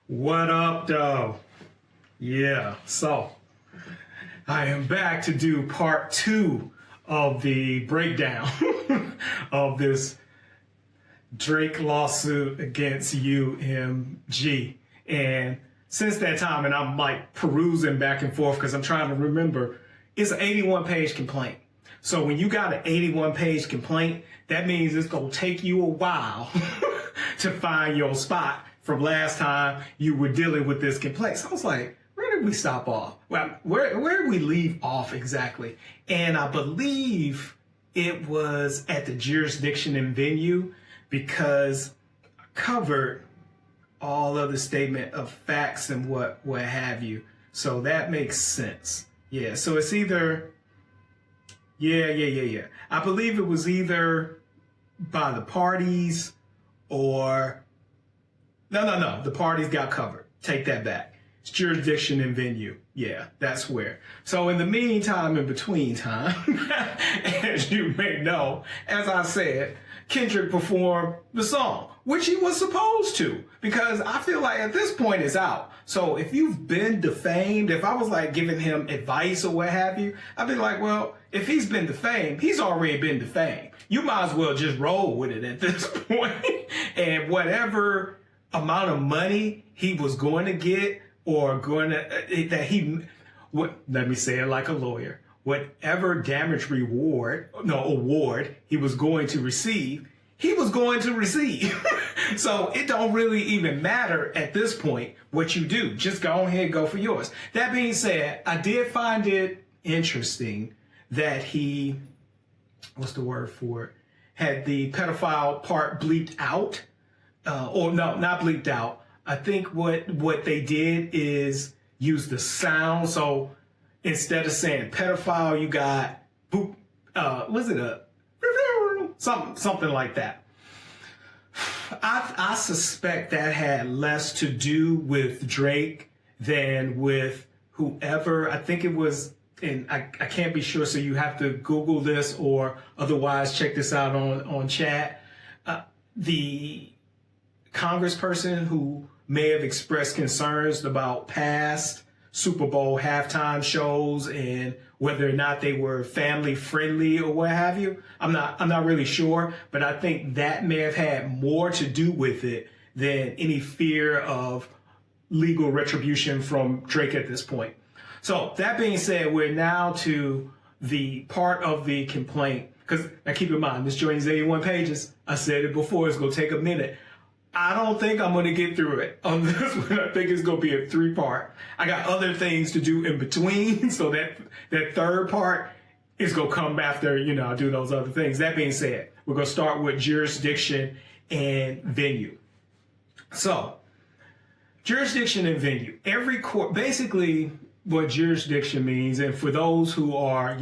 What up, though? Yeah, so I am back to do part 2 of the breakdown of this Drake lawsuit against UMG. And since that time, and I'm like perusing back and forth because I'm trying to remember, it's an 81-page complaint. So when you got an 81-page complaint, that means it's going to take you a while to find your spot from last time you were dealing with this complaint. So I was like, where did we stop off? Well, where did we leave off exactly? And I believe it was at the jurisdiction and venue because I covered all of the statement of facts and what have you. So that makes sense. Yeah, so it's either, yeah. I believe it was either by the parties or, no, the parties got covered. Take that back. It's jurisdiction and venue. Yeah, that's where. So in the meantime, in between time, as you may know, as I said, Kendrick performed the song, which he was supposed to, because I feel like at this point it's out. So if you've been defamed, if I was like giving him advice or what have you, I'd be like, well, if he's been defamed, he's already been defamed. You might as well just roll with it at this point. And whatever amount of money he was going to get or going to, let me say it like a lawyer, whatever award he was going to receive, he was going to receive. So it don't really even matter at this point what you do. Just go ahead and go for yours. That being said, I did find it interesting that he, what's the word for it, had the pedophile part bleeped out. Or no, not bleeped out. I think what they did is use the sound. So instead of saying pedophile, you got boop. Was it a something like that? I suspect that had less to do with Drake than with whoever. I think it was, and I can't be sure, so you have to Google this or otherwise check this out on chat. The congressperson who may have expressed concerns about past Super Bowl halftime shows and whether or not they were family friendly or what have you. I'm not really sure, but I think that may have had more to do with it than any fear of legal retribution from Drake at this point. So that being said, we're now to the part of the complaint, because now keep in mind, this joint is 81 pages. I said it before, it's going to take a minute. I don't think I'm going to get through it on this one. I think it's going to be a 3-part. I got other things to do in between. So that third part is going to come after, I do those other things. That being said, we're going to start with jurisdiction and venue. So jurisdiction and venue, every court, basically what jurisdiction means. And for those who are,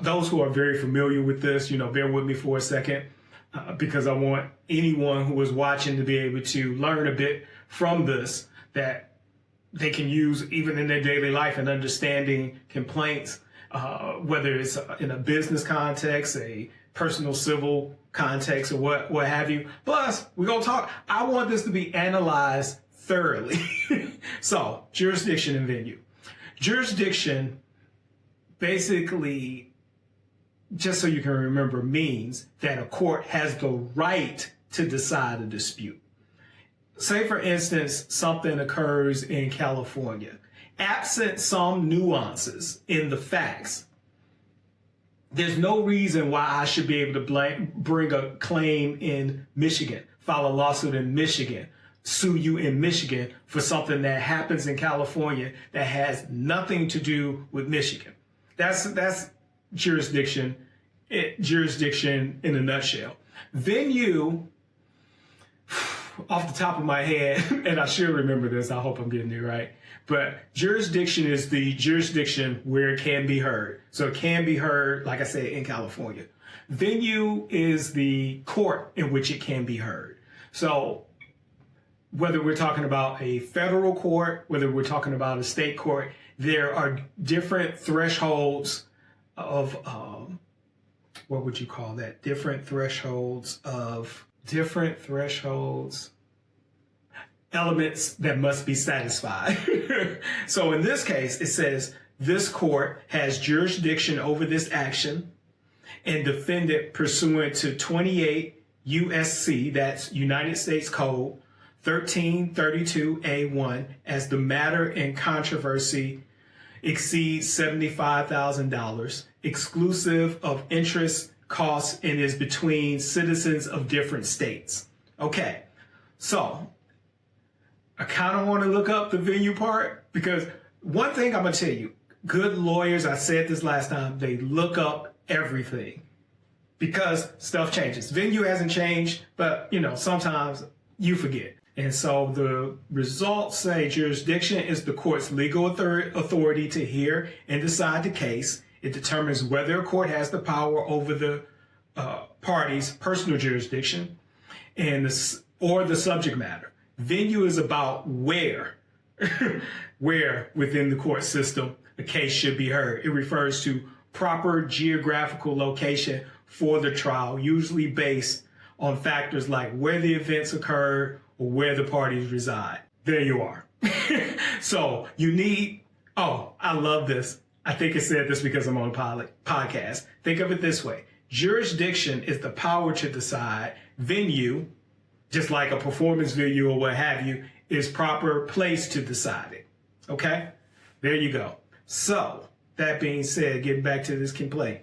those who are very familiar with this, bear with me for a second. Because I want anyone who is watching to be able to learn a bit from this that they can use even in their daily life and understanding complaints, whether it's in a business context, a personal civil context, or what have you. Plus, we're going to talk. I want this to be analyzed thoroughly. So, jurisdiction and venue. Jurisdiction basically, just so you can remember, means that a court has the right to decide a dispute. Say, for instance, something occurs in California. Absent some nuances in the facts, there's no reason why I should be able to bring a claim in Michigan, file a lawsuit in Michigan, sue you in Michigan for something that happens in California that has nothing to do with Michigan. That's jurisdiction in a nutshell. Venue, off the top of my head, and I should remember this, I hope I'm getting it right, but jurisdiction is the jurisdiction where it can be heard. So it can be heard, like I said, in California. Venue is the court in which it can be heard. So whether we're talking about a federal court, whether we're talking about a state court, there are different thresholds of, what would you call that? Different thresholds. elements that must be satisfied. So in this case, it says this court has jurisdiction over this action and defendant pursuant to 28 USC, that's United States Code 1332A1, as the matter in controversy exceeds $75,000, exclusive of interest, costs, and is between citizens of different states. Okay, so I kind of want to look up the venue part, because one thing I'm going to tell you, good lawyers, I said this last time, they look up everything because stuff changes. Venue hasn't changed, but sometimes you forget. And so the results say jurisdiction is the court's legal authority to hear and decide the case. It determines whether a court has the power over the party's personal jurisdiction or the subject matter. Venue is about where within the court system a case should be heard. It refers to proper geographical location for the trial, usually based on factors like where the events occurred or where the parties reside. There you are. So you need, I love this. I think it said this because I'm on a podcast. Think of it this way. Jurisdiction is the power to decide. Venue, just like a performance venue or what have you, is proper place to decide it. Okay? There you go. So, that being said, getting back to this complaint,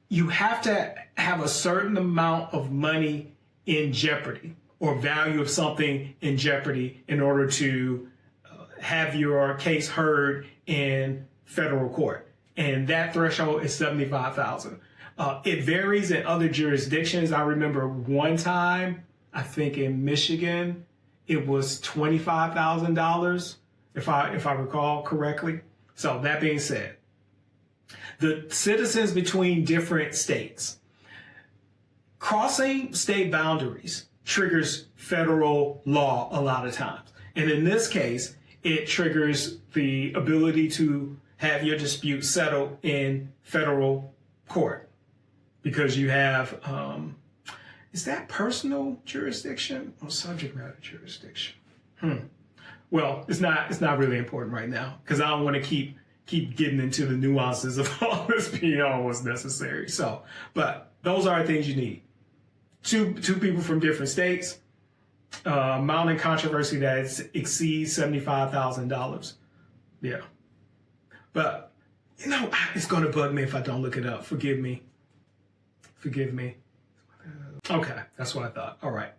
you have to have a certain amount of money in jeopardy or value of something in jeopardy in order to have your case heard in federal court. And that threshold is $75,000. It varies in other jurisdictions. I remember one time, I think in Michigan, it was $25,000, if I recall correctly. So that being said, the citizens between different states. Crossing state boundaries triggers federal law a lot of times. And in this case, it triggers the ability to have your dispute settled in federal court. Because you have, is that personal jurisdiction or subject matter jurisdiction? Well, it's not really important right now because I don't want to keep getting into the nuances of all this beyond what's necessary. So, but those are things you need. Two people from different states, amount in controversy that exceeds $75,000. Yeah. But, it's going to bug me if I don't look it up. Forgive me. Okay, that's what I thought. All right.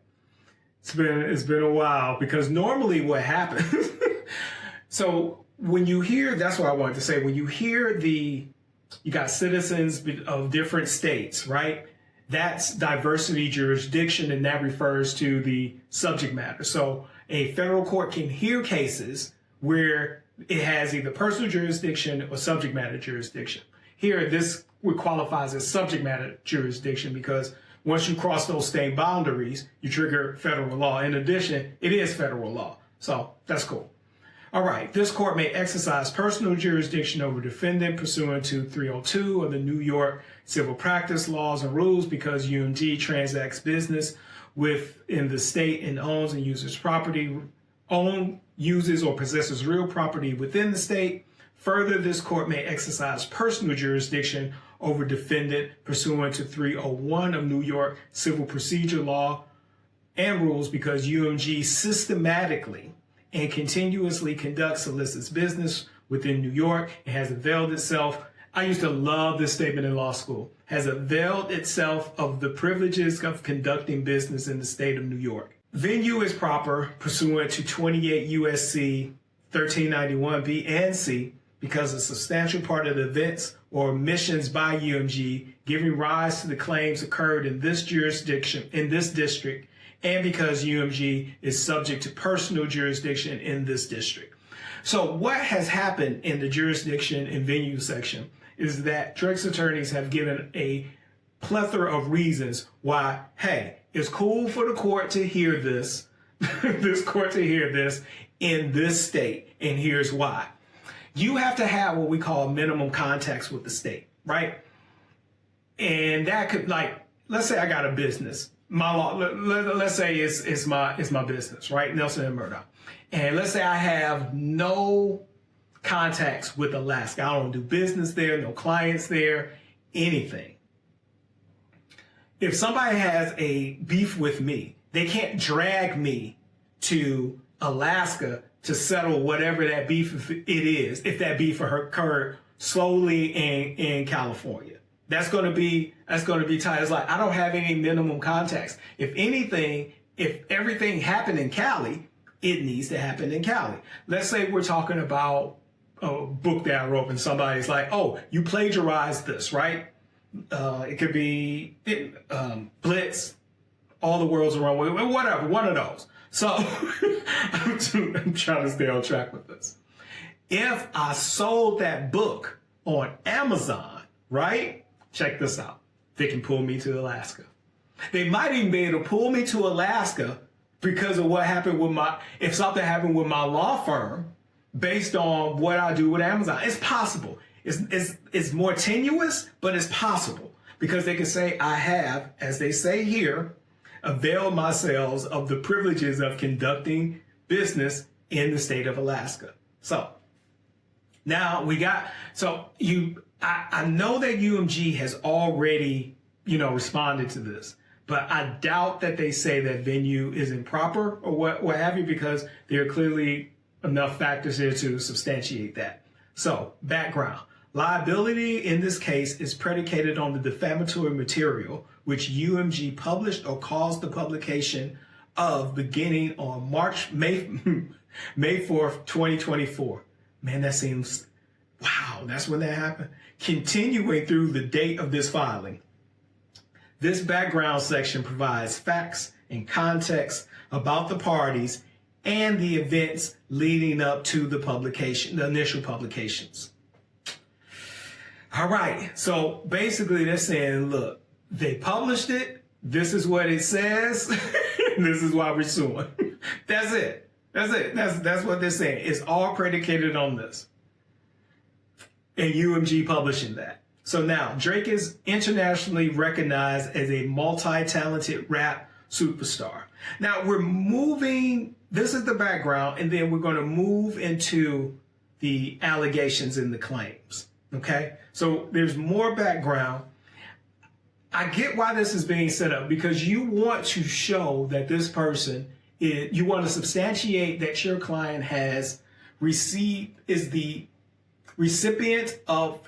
It's been a while because normally what happens, so when you hear, that's what I wanted to say, when you hear you got citizens of different states, right? That's diversity jurisdiction, and that refers to the subject matter. So a federal court can hear cases where it has either personal jurisdiction or subject matter jurisdiction. Here, this qualifies as subject matter jurisdiction because once you cross those state boundaries, you trigger federal law. In addition, it is federal law. So that's cool. All right. This court may exercise personal jurisdiction over defendant pursuant to 302 of the New York Civil Practice Laws and Rules because UMG transacts business within the state and owns and uses uses or possesses real property within the state. Further, this court may exercise personal jurisdiction over defendant pursuant to 301 of New York Civil Procedure Law and Rules because UMG systematically and continuously conducts solicits business within New York and has availed itself, I used to love this statement in law school, has availed itself of the privileges of conducting business in the state of New York. Venue is proper pursuant to 28 USC 1391 B and C because a substantial part of the events or omissions by UMG giving rise to the claims occurred in this jurisdiction, in this district, and because UMG is subject to personal jurisdiction in this district. So what has happened in the jurisdiction and venue section is that Drake's attorneys have given a plethora of reasons why, hey, it's cool for the court to hear this, this court to hear this in this state, and here's why. You have to have what we call minimum contacts with the state, right? And that could, let's say I got a business. My law, let's say it's my business, right? Nelson and Murdoch. And let's say I have no contacts with Alaska. I don't do business there, no clients there, anything. If somebody has a beef with me, they can't drag me to Alaska to settle whatever that beef it is, if that beef occurred slowly in California. That's going to be tight. It's like, I don't have any minimum contacts. If anything, if everything happened in Cali, it needs to happen in Cali. Let's say we're talking about a book that I wrote and somebody's like, oh, you plagiarized this, right? It could be Blitz, All the World's Around, whatever, one of those. So I'm trying to stay on track with this. If I sold that book on Amazon, right? Check this out. They can pull me to Alaska. They might even be able to pull me to Alaska because of what happened with if something happened with my law firm based on what I do with Amazon. It's possible. It's more tenuous, but it's possible because they can say, I have, as they say here, availed myself of the privileges of conducting business in the state of Alaska. So now I know that UMG has already, responded to this, but I doubt that they say that venue is improper or what have you, because there are clearly enough factors here to substantiate that. So, background. Liability in this case is predicated on the defamatory material which UMG published or caused the publication of beginning on May 4th, 2024. Man, that seems, wow, that's when that happened. Continuing through the date of this filing. This background section provides facts and context about the parties and the events leading up to the publication, the initial publications. All right, so basically they're saying, look, they published it, this is what it says, this is why we're suing. That's it. That's what they're saying. It's all predicated on this. And UMG publishing that. So now, Drake is internationally recognized as a multi-talented rap superstar. Now, this is the background, and then we're going to move into the allegations and the claims. Okay? So there's more background. I get why this is being set up, because you want to show that this person you want to substantiate that your client is the recipient of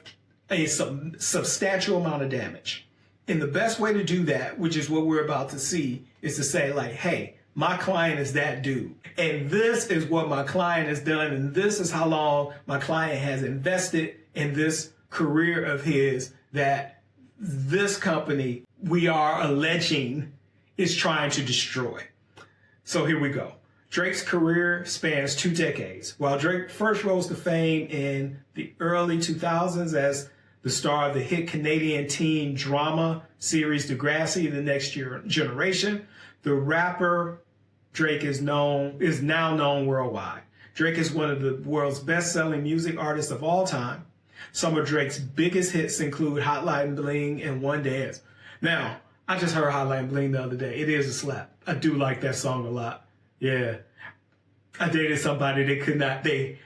a substantial amount of damage. And the best way to do that, which is what we're about to see, is to say like, hey, my client is that dude. And this is what my client has done. And this is how long my client has invested in this career of his that this company we are alleging is trying to destroy. So here we go. Drake's career spans 2 decades. While Drake first rose to fame in the early 2000s as the star of the hit Canadian teen drama series Degrassi, The Next Generation, the rapper Drake is now known worldwide. Drake is one of the world's best-selling music artists of all time. Some of Drake's biggest hits include Hotline Bling and One Dance. Now, I just heard Hotline Bling the other day. It is a slap. I do like that song a lot. Yeah. I dated somebody that could not, I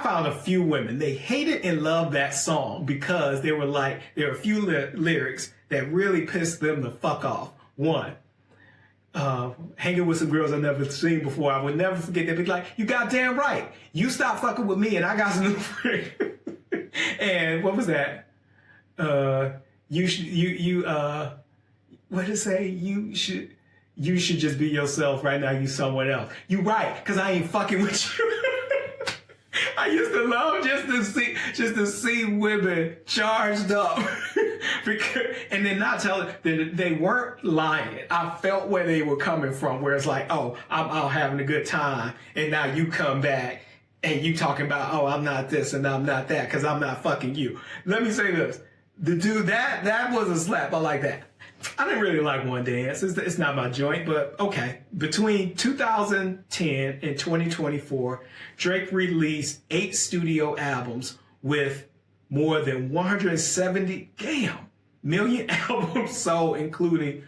found a few women, they hated and loved that song because there were a few lyrics that really pissed them the fuck off. One, hanging with some girls I've never seen before. I would never forget. They'd be like, you goddamn right. You stop fucking with me and I got some new friends. And what was that? What did it say? You should just be yourself right now. You someone else. You right, because I ain't fucking with you. I used to love just to see women charged up. And then not telling that they weren't lying. I felt where they were coming from, where it's like, oh, I'm out having a good time. And now you come back and you talking about, oh, I'm not this and I'm not that because I'm not fucking you. Let me say this. The dude, that was a slap. I like that. I didn't really like One Dance. It's not my joint, but okay. Between 2010 and 2024, Drake released 8 studio albums with more than 170 million albums sold, including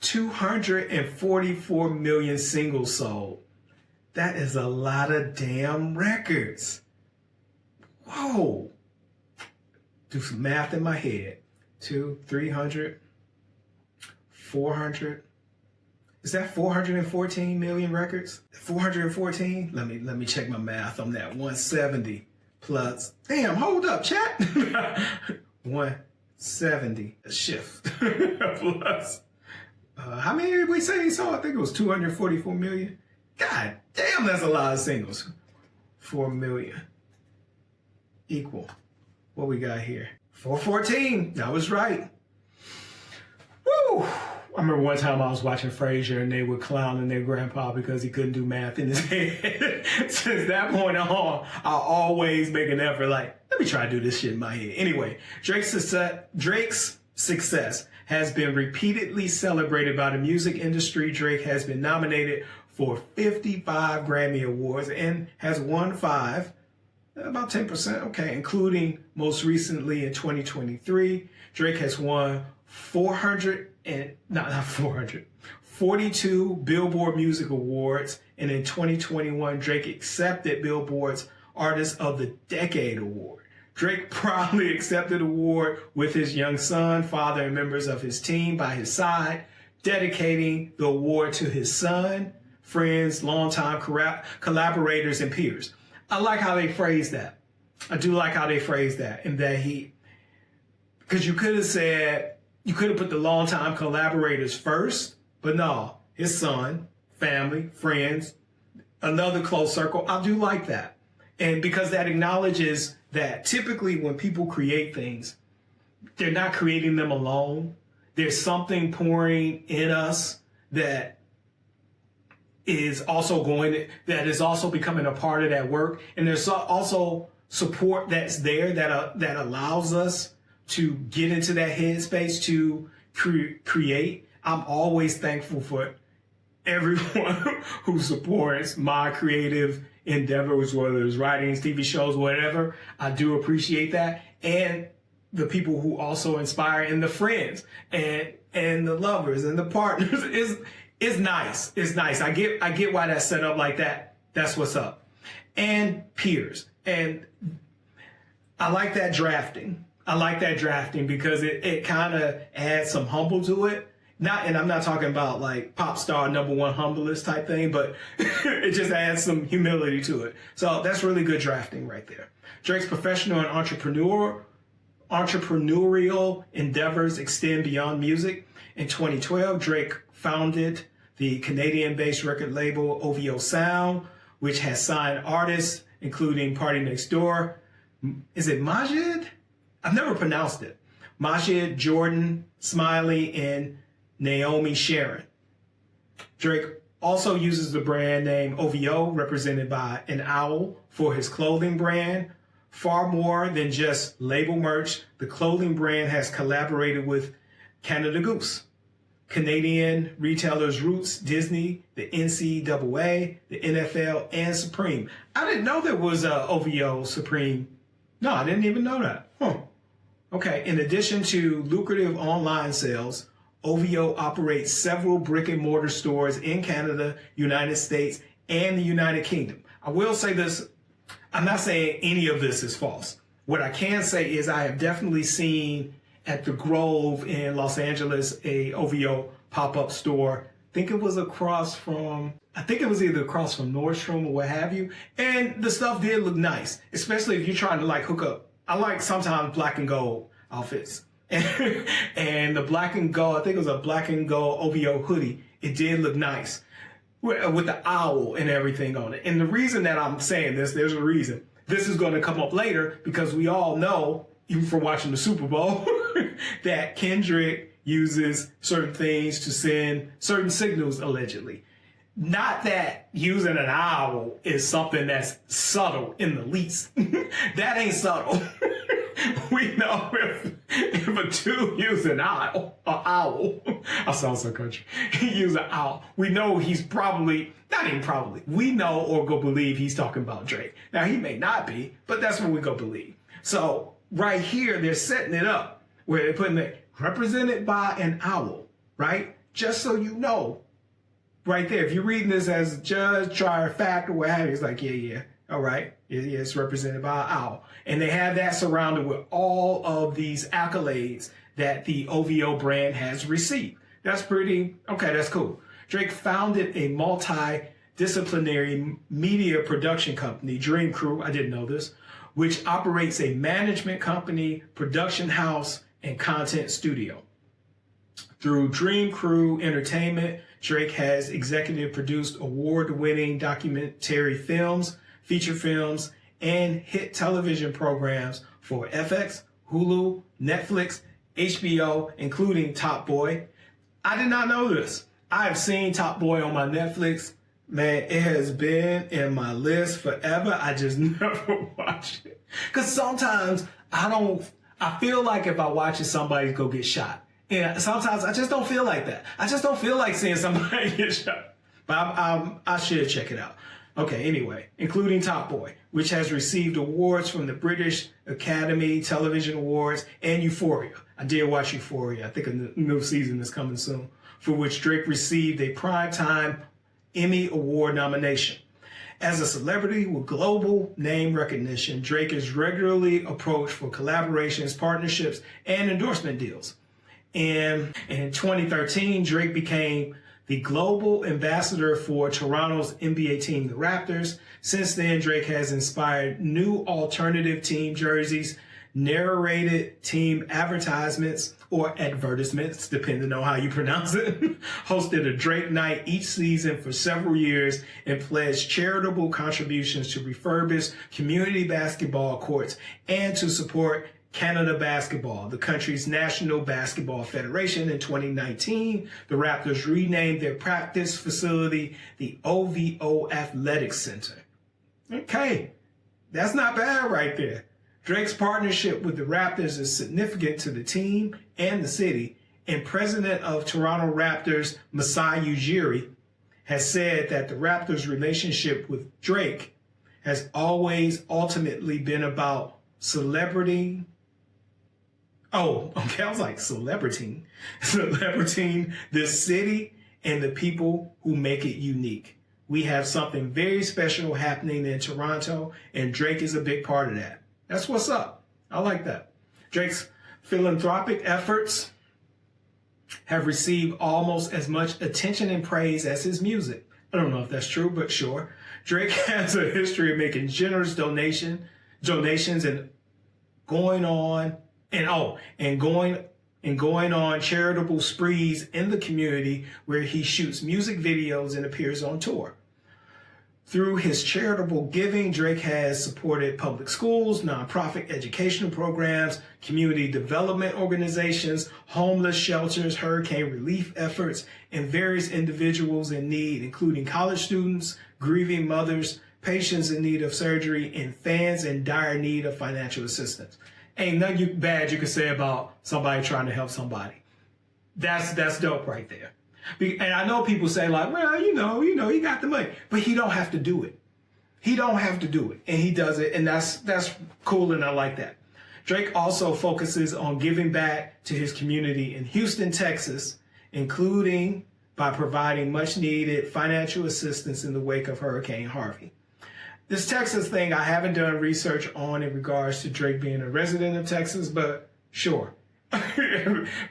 244 million singles sold. That is a lot of damn records. Whoa. Do some math in my head. 200, 300, 400. Is that 414 million records? 414? Let me check my math on that. 170 plus. Damn, hold up, chat. 170. A shift. Plus. How many did we say he saw? I think it was 244 million. God damn, that's a lot of singles. 4 million. Equal. What we got here? 414. That was right. Woo! I remember one time I was watching Frasier and they were clowning their grandpa because he couldn't do math in his head. Since that point on, I always make an effort like, let me try to do this shit in my head. Anyway, Drake's success has been repeatedly celebrated by the music industry. Drake has been nominated for 55 Grammy Awards and has won 5, about 10%, okay, including most recently in 2023. Drake has won 42 Billboard Music Awards, and in 2021, Drake accepted Billboard's Artist of the Decade Award. Drake proudly accepted the award with his young son, father, and members of his team by his side, dedicating the award to his son, friends, longtime collaborators, and peers. I like how they phrase that. I do like how they phrase that, and that because you could have said, you could have put the longtime collaborators first, but no, his son, family, friends, another close circle. I do like that. And because that acknowledges that typically when people create things, they're not creating them alone. There's something pouring in us that is also becoming a part of that work. And there's also support that's there that allows us to get into that headspace to create. I'm always thankful for everyone who supports my creative endeavors, whether it's writings, TV shows, whatever. I do appreciate that. And the people who also inspire, and the friends and the lovers and the partners is nice. It's nice. I get why that's set up like that. That's what's up. And peers. And I like that drafting. Because it kind of adds some humble to it. And I'm not talking about like pop star #1 humblest type thing, but it just adds some humility to it. So that's really good drafting right there. Drake's professional and entrepreneurial endeavors extend beyond music. In 2012, Drake founded the Canadian-based record label OVO Sound, which has signed artists including Party Next Door. Is it Majid? I've never pronounced it. Majid, Jordan, Smiley, and Naomi Sharon. Drake also uses the brand name OVO, represented by an owl, for his clothing brand. Far more than just label merch, the clothing brand has collaborated with Canada Goose, Canadian retailers Roots, Disney, the NCAA, the NFL, and Supreme. I didn't know there was a OVO Supreme. No, I didn't even know that. Okay, in addition to lucrative online sales, OVO operates several brick and mortar stores in Canada, United States, and the United Kingdom. I will say this, I'm not saying any of this is false. What I can say is I have definitely seen at the Grove in Los Angeles a OVO pop-up store. I think it was either across from Nordstrom or what have you. And the stuff did look nice, especially if you're trying to like hook up. I like sometimes black and gold outfits. And the black and gold, I think it was a black and gold OVO hoodie. It did look nice with the owl and everything on it. And the reason that I'm saying this, there's a reason. This is going to come up later because we all know, even from watching the Super Bowl, that Kendrick uses certain things to send certain signals, allegedly. Not that using an owl is something that's subtle in the least. That ain't subtle. We know if a dude uses an owl, I sound so country, he uses an owl, we know he's probably, not even probably, we know or go believe he's talking about Drake. Now, he may not be, but that's what we go believe. So right here, they're setting it up where they're putting it represented by an owl, right? Just so you know, right there. If you're reading this as a judge, trier, fact, or what have you, it's like, yeah, all right. It's represented by an owl. And they have that surrounded with all of these accolades that the OVO brand has received. That's pretty, okay, that's cool. Drake founded a multidisciplinary media production company, Dream Crew, I didn't know this, which operates a management company, production house, and content studio. Through Dream Crew Entertainment, Drake has executive produced award-winning documentary films, feature films, and hit television programs for FX, Hulu, Netflix, HBO, including Top Boy. I did not know this. I have seen Top Boy on my Netflix. Man, it has been in my list forever. I just never watched it. Because sometimes I feel like if I watch it, somebody's gonna get shot. And sometimes I just don't feel like that. I just don't feel like seeing somebody get shot. But I should check it out. Okay, anyway, including Top Boy, which has received awards from the British Academy Television Awards and Euphoria. I did watch Euphoria. I think a new season is coming soon, for which Drake received a Primetime Emmy Award nomination. As a celebrity with global name recognition, Drake is regularly approached for collaborations, partnerships, and endorsement deals. And in 2013, Drake became the global ambassador for Toronto's NBA team, the Raptors. Since then, Drake has inspired new alternative team jerseys, narrated team advertisements or advertisements, depending on how you pronounce it, hosted a Drake night each season for several years, and pledged charitable contributions to refurbish community basketball courts and to support Canada Basketball, the country's National Basketball Federation. In 2019, the Raptors renamed their practice facility the OVO Athletics Center. Okay, that's not bad right there. Drake's partnership with the Raptors is significant to the team and the city, and president of Toronto Raptors, Masai Ujiri, has said that the Raptors' relationship with Drake has always ultimately been about celebrating this city and the people who make it unique. We have something very special happening in Toronto, and Drake is a big part of that. That's what's up. I like that. Drake's philanthropic efforts have received almost as much attention and praise as his music. I don't know if that's true, but sure. Drake has a history of making generous donations and going on charitable sprees in the community where he shoots music videos and appears on tour. Through his charitable giving, Drake has supported public schools, nonprofit educational programs, community development organizations, homeless shelters, hurricane relief efforts, and various individuals in need, including college students, grieving mothers, patients in need of surgery, and fans in dire need of financial assistance. Ain't nothing bad you can say about somebody trying to help somebody. That's dope right there. And I know people say like, well, you know, he got the money, but he don't have to do it. He don't have to do it, and he does it, and that's cool, and I like that. Drake also focuses on giving back to his community in Houston, Texas, including by providing much needed financial assistance in the wake of Hurricane Harvey. This Texas thing, I haven't done research on in regards to Drake being a resident of Texas, but sure.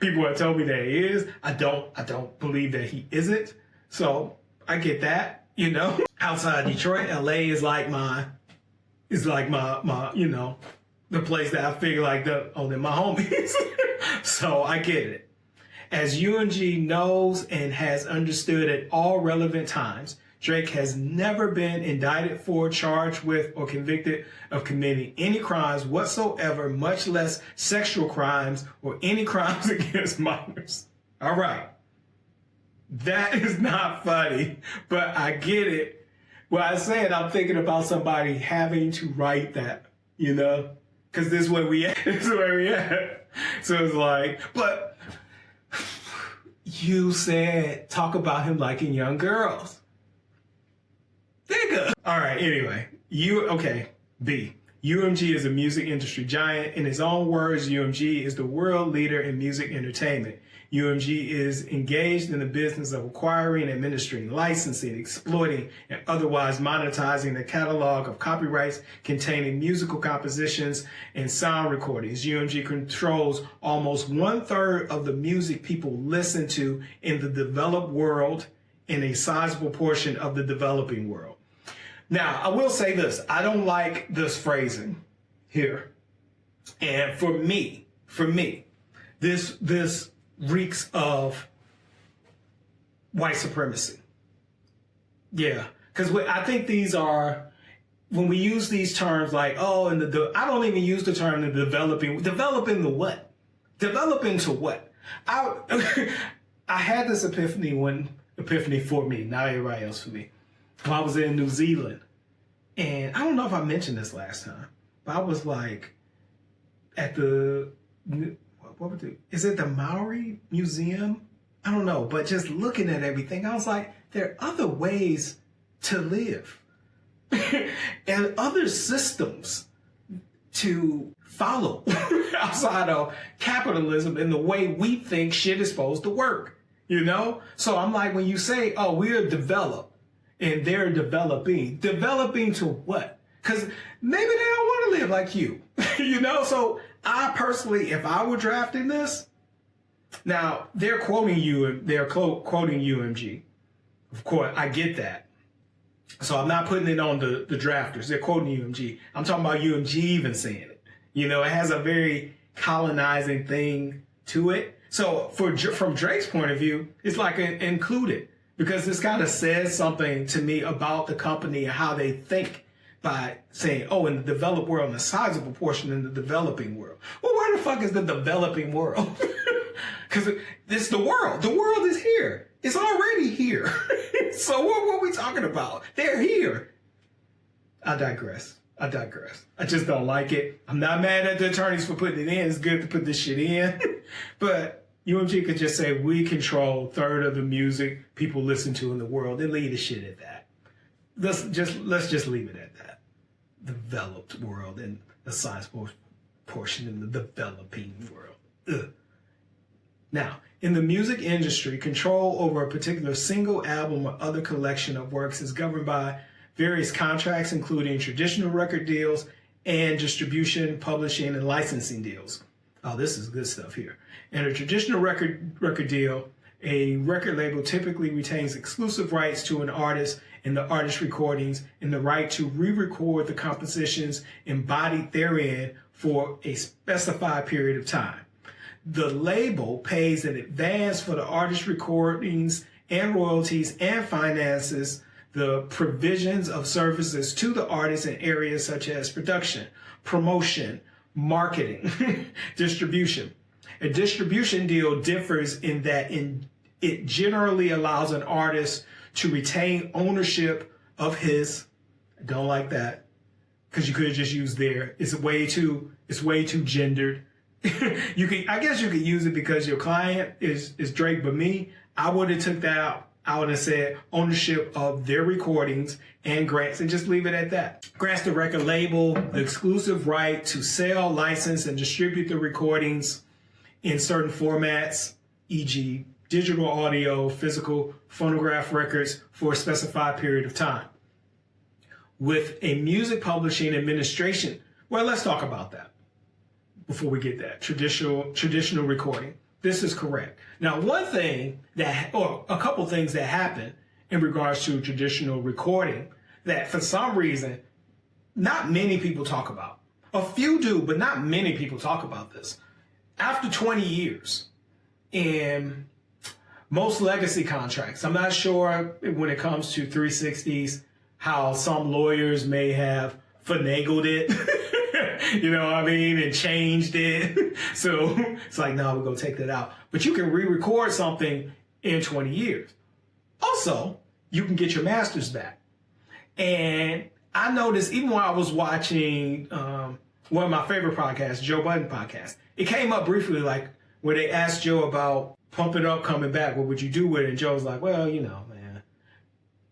People have told me that he is. I don't believe that he isn't. So I get that, you know. Outside Detroit, LA is like my, you know, the place that I figure like they're my homies. So I get it. As UMG knows and has understood at all relevant times, Drake has never been indicted for, charged with, or convicted of committing any crimes whatsoever, much less sexual crimes or any crimes against minors. All right. That is not funny, but I get it. When I say it, I'm thinking about somebody having to write that, you know? Because this is where we at. This is where we at. So it's like, but you said talk about him liking young girls. Nigga. All right, anyway. B. UMG is a music industry giant. In his own words, UMG is the world leader in music entertainment. UMG is engaged in the business of acquiring, administering, licensing, exploiting, and otherwise monetizing the catalog of copyrights containing musical compositions and sound recordings. UMG controls almost 1/3 of the music people listen to in the developed world and a sizable portion of the developing world. Now, I will say this. I don't like this phrasing here. And for me, this reeks of white supremacy. Yeah, because I think these are, when we use these terms like, oh, and I don't even use the term the developing the what? Developing to what? I had this epiphany for me, not everybody else for me. When I was in New Zealand, and I don't know if I mentioned this last time, but I was like at is it the Maori Museum? I don't know, but just looking at everything, I was like, there are other ways to live and other systems to follow outside of capitalism and the way we think shit is supposed to work, you know? So I'm like, when you say, oh, we're developed and they're developing to what? Because maybe they don't want to live like you, you know? So I personally, if I were drafting this, now they're quoting UMG. Of course, I get that. So I'm not putting it on the drafters. They're quoting UMG. I'm talking about UMG even saying it. You know, it has a very colonizing thing to it. So from Drake's point of view, it's like included, because this kind of says something to me about the company and how they think by saying, oh, in the developed world, and a sizable portion in the developing world. Well, where the fuck is the developing world? Because it's the world. The world is here. It's already here. So what are we talking about? They're here. I digress. I just don't like it. I'm not mad at the attorneys for putting it in. It's good to put this shit in. But UMG could just say, we control 1/3 of the music people listen to in the world, and leave the shit at that. Let's just leave it at that. Developed world and a sizable portion in the developing world. Ugh. Now, in the music industry, control over a particular single album or other collection of works is governed by various contracts, including traditional record deals and distribution, publishing, and licensing deals. Oh, this is good stuff here. In a traditional record deal, a record label typically retains exclusive rights to an artist and the artist's recordings and the right to re-record the compositions embodied therein for a specified period of time. The label pays in advance for the artist's recordings and royalties and finances the provisions of services to the artist in areas such as production, promotion, marketing, distribution. A distribution deal differs in that it generally allows an artist to retain ownership of his, I don't like that, because you could have just used their, it's way too gendered. I guess you could use it because your client is Drake, but me, I would have took that out. I would have said ownership of their recordings and grants, and just leave it at that. Grants the record label the exclusive right to sell, license, and distribute the recordings in certain formats, e.g. digital audio, physical phonograph records for a specified period of time. With a music publishing administration, well, let's talk about that before we get that. Traditional recording. This is correct. Now, a couple things that happen in regards to traditional recording that for some reason, not many people talk about. A few do, but not many people talk about this. After 20 years in most legacy contracts, I'm not sure when it comes to 360s, how some lawyers may have finagled it, you know what I mean, and changed it. So it's like, no, we're going to take that out. But you can re-record something in 20 years. Also, you can get your masters back. And I noticed, even while I was watching one of my favorite podcasts, Joe Budden podcast, it came up briefly, like where they asked Joe about Pump It Up coming back, what would you do with it? And Joe's like, well, you know, man,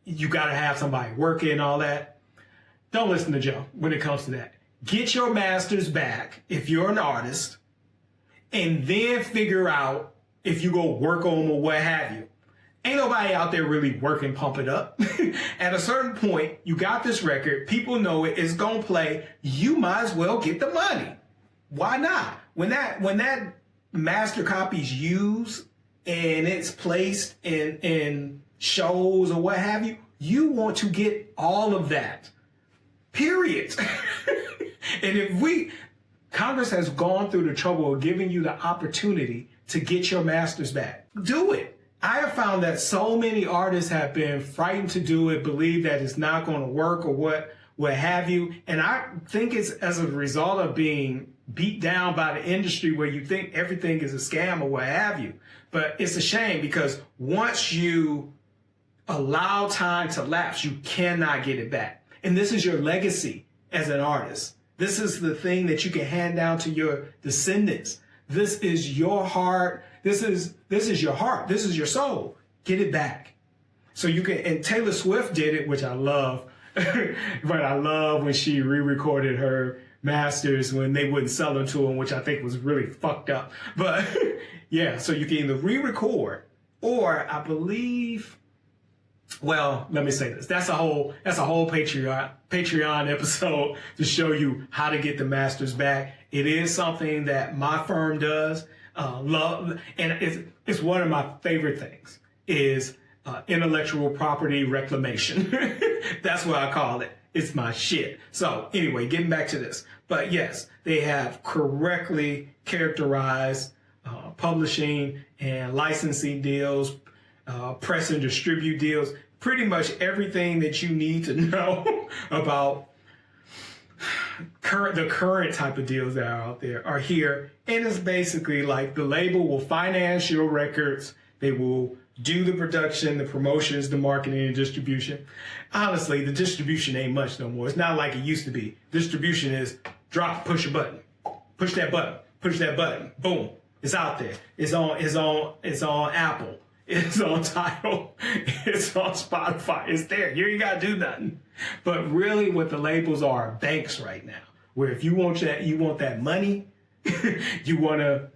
you got to have somebody working and all that. Don't listen to Joe when it comes to that. Get your masters back if you're an artist, and then figure out if you go work on them or what have you. Ain't nobody out there really working Pump It Up. At a certain point, you got this record, people know it, it's gonna play, you might as well get the money. Why not? When that master copy's used and it's placed in shows or what have you, you want to get all of that. Period. And if Congress has gone through the trouble of giving you the opportunity to get your masters back, do it. I have found that so many artists have been frightened to do it, believe that it's not going to work or what have you. And I think it's as a result of being beat down by the industry where you think everything is a scam or what have you. But it's a shame because once you allow time to lapse, you cannot get it back. And this is your legacy as an artist. This is the thing that you can hand down to your descendants. This is your heart. This is your heart. This is your soul. Get it back. So you can, and Taylor Swift did it, which I love. But I love when she re-recorded her masters when they wouldn't sell them to them, which I think was really fucked up. But yeah, so you can either re-record or I believe, well, let me say this. That's a whole Patreon episode to show you how to get the masters back. It is something that my firm does. Love, and it's one of my favorite things is intellectual property reclamation. That's what I call it. It's my shit. So anyway, getting back to this. But yes, they have correctly characterized publishing and licensing deals, press and distribute deals, pretty much everything that you need to know about the current type of deals that are out there are here. And it's basically like the label will finance your records. They will do the production, the promotions, the marketing, and distribution. Honestly, the distribution ain't much no more. It's not like it used to be. Distribution is drop, push a button, push that button, boom, it's out there. It's on Apple. It's on Tidal. It's on Spotify. It's there. You ain't gotta do nothing. But really, what the labels are banks right now. Where if you want that money, you wanna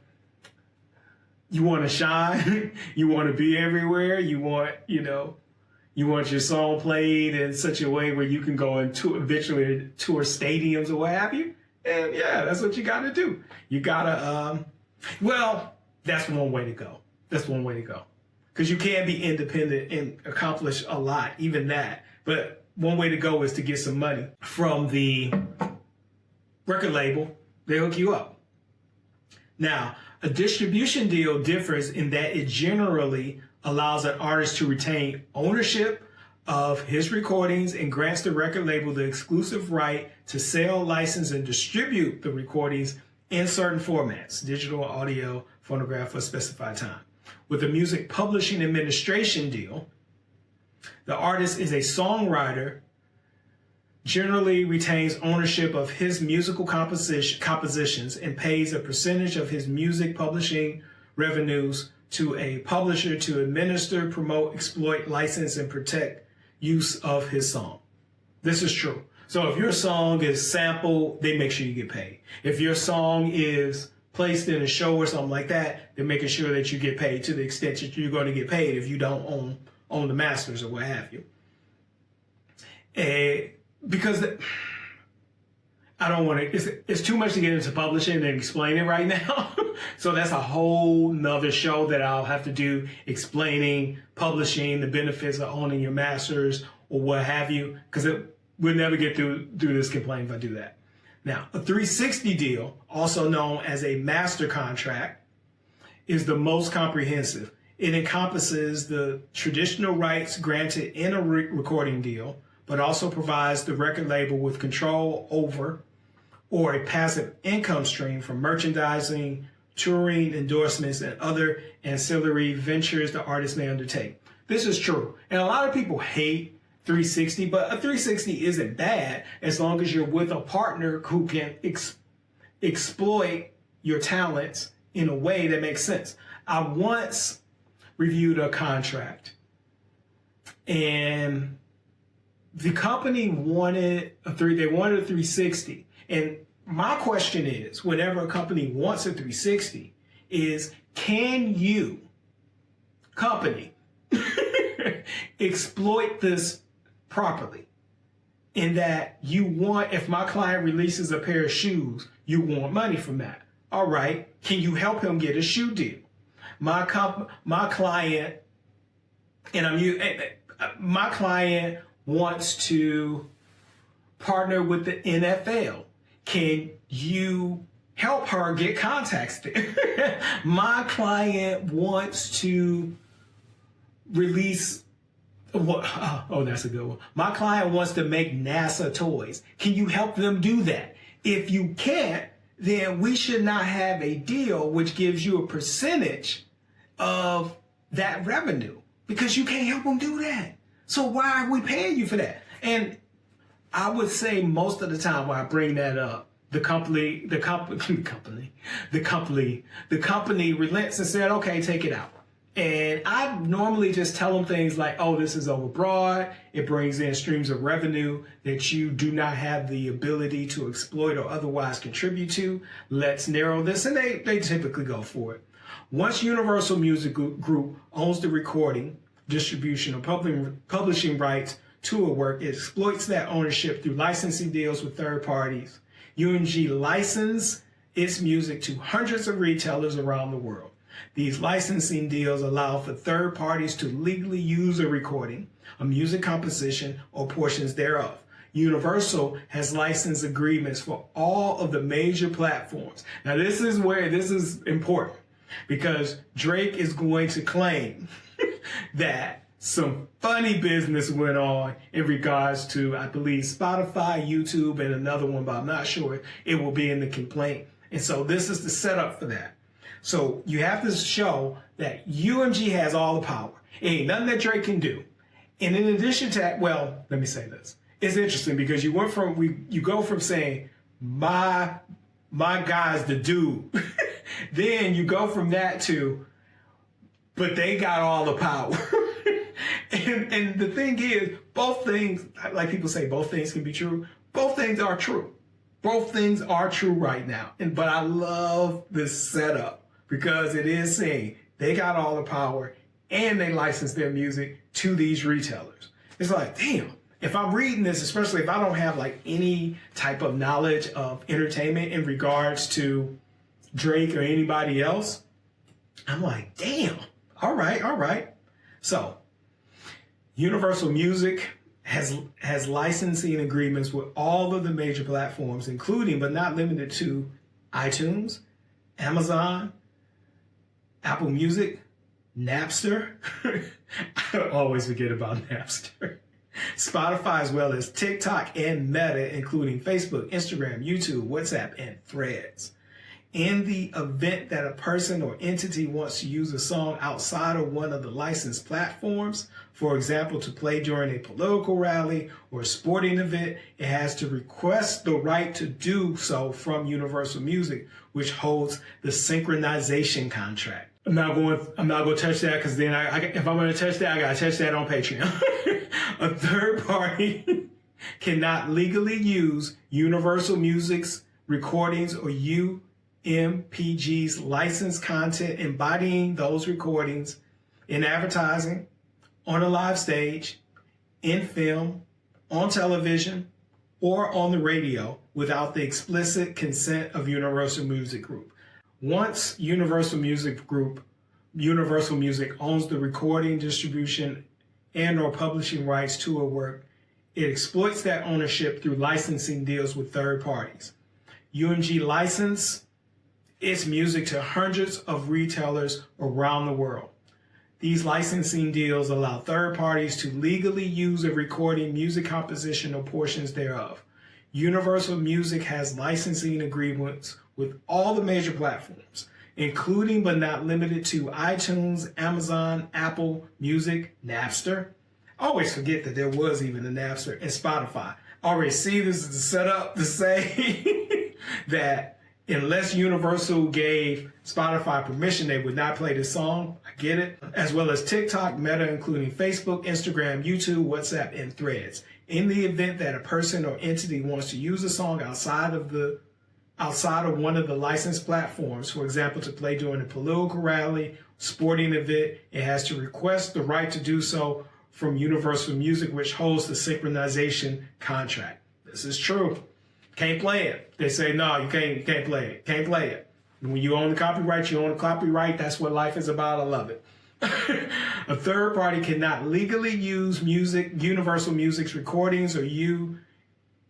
shine, you wanna be everywhere, you want your song played in such a way where you can go into eventually tour stadiums or what have you. And yeah, that's what you gotta do. You gotta that's one way to go. That's one way to go. Because you can be independent and accomplish a lot, even that. But one way to go is to get some money from the record label. They hook you up. Now, a distribution deal differs in that it generally allows an artist to retain ownership of his recordings and grants the record label the exclusive right to sell, license, and distribute the recordings in certain formats, digital, audio, phonograph, for a specified time. With a music publishing administration deal, the artist is a songwriter, generally retains ownership of his musical compositions and pays a percentage of his music publishing revenues to a publisher to administer, promote, exploit, license, and protect use of his song. This is true. So if your song is sampled, they make sure you get paid. If your song is placed in a show or something like that, they're making sure that you get paid to the extent that you're going to get paid if you don't own the masters or what have you. Because I don't want to, it's too much to get into publishing and explain it right now. So that's a whole nother show that I'll have to do, explaining publishing, the benefits of owning your masters or what have you, because we'll never get through this complaint if I do that. Now, a 360 deal, also known as a master contract, is the most comprehensive. It encompasses the traditional rights granted in a recording deal, but also provides the record label with control over or a passive income stream from merchandising, touring, endorsements, and other ancillary ventures the artist may undertake. This is true. And a lot of people hate 360, but a 360 isn't bad as long as you're with a partner who can exploit your talents in a way that makes sense. I once reviewed a contract and the company wanted a 360. And my question is, whenever a company wants a 360, is can you, company, exploit this properly? In that you want, if my client releases a pair of shoes, you want money from that. All right, can you help him get a shoe deal? My client, my client wants to partner with the NFL. Can you help her get contacts there? My client wants to release that's a good one. My client wants to make NASA toys. Can you help them do that? If you can't, then we should not have a deal which gives you a percentage of that revenue, because you can't help them do that. So why are we paying you for that? And I would say most of the time when I bring that up, the company relents and said, okay, take it out. And I normally just tell them things like, oh, this is overbroad. It brings in streams of revenue that you do not have the ability to exploit or otherwise contribute to. Let's narrow this. And they typically go for it. Once Universal Music Group owns the recording, distribution, or publishing rights to a work, it exploits that ownership through licensing deals with third parties. UMG licenses its music to hundreds of retailers around the world. These licensing deals allow for third parties to legally use a recording, a music composition, or portions thereof. Universal has license agreements for all of the major platforms. Now, this is where this is important, because Drake is going to claim that some funny business went on in regards to, I believe, Spotify, YouTube, and another one, but I'm not sure. It will be in the complaint. And so this is the setup for that. So you have to show that UMG has all the power. It ain't nothing that Drake can do. And in addition to that, well, let me say this. It's interesting because you go from saying my guy's the dude, then you go from that to, but they got all the power. and the thing is, both things, like people say, both things can be true. Both things are true. Both things are true right now. But I love this setup, because it is saying they got all the power and they license their music to these retailers. It's like, damn, if I'm reading this, especially if I don't have like any type of knowledge of entertainment in regards to Drake or anybody else, I'm like, damn, all right. So Universal Music has licensing agreements with all of the major platforms, including but not limited to iTunes, Amazon, Apple Music, Napster. I always forget about Napster. Spotify, as well as TikTok and Meta, including Facebook, Instagram, YouTube, WhatsApp, and Threads. In the event that a person or entity wants to use a song outside of one of the licensed platforms, for example, to play during a political rally or a sporting event, it has to request the right to do so from Universal Music, which holds the synchronization contract. I'm not going to touch that, because then if I'm going to touch that, I got to touch that on Patreon. A third party cannot legally use Universal Music's recordings or UMPG's licensed content embodying those recordings in advertising, on a live stage, in film, on television, or on the radio without the explicit consent of Universal Music Group. Once Universal Music owns the recording, distribution, and or publishing rights to a work, it exploits that ownership through licensing deals with third parties. UMG licenses its music to hundreds of retailers around the world. These licensing deals allow third parties to legally use a recording, music composition, or portions thereof. Universal Music has licensing agreements with all the major platforms, including but not limited to iTunes, Amazon, Apple Music, Napster. I always forget that there was even a Napster, and Spotify. Already see this is the setup to say that unless Universal gave Spotify permission, they would not play this song. I get it. As well as TikTok, Meta, including Facebook, Instagram, YouTube, WhatsApp, and Threads. In the event that a person or entity wants to use a song outside outside of one of the licensed platforms, for example, to play during a political rally, sporting event, it has to request the right to do so from Universal Music, which holds the synchronization contract. This is true. Can't play it. They say, no, you can't play it. Can't play it. When you own the copyright, you own the copyright. That's what life is about. I love it. A third party cannot legally use Universal Music's recordings or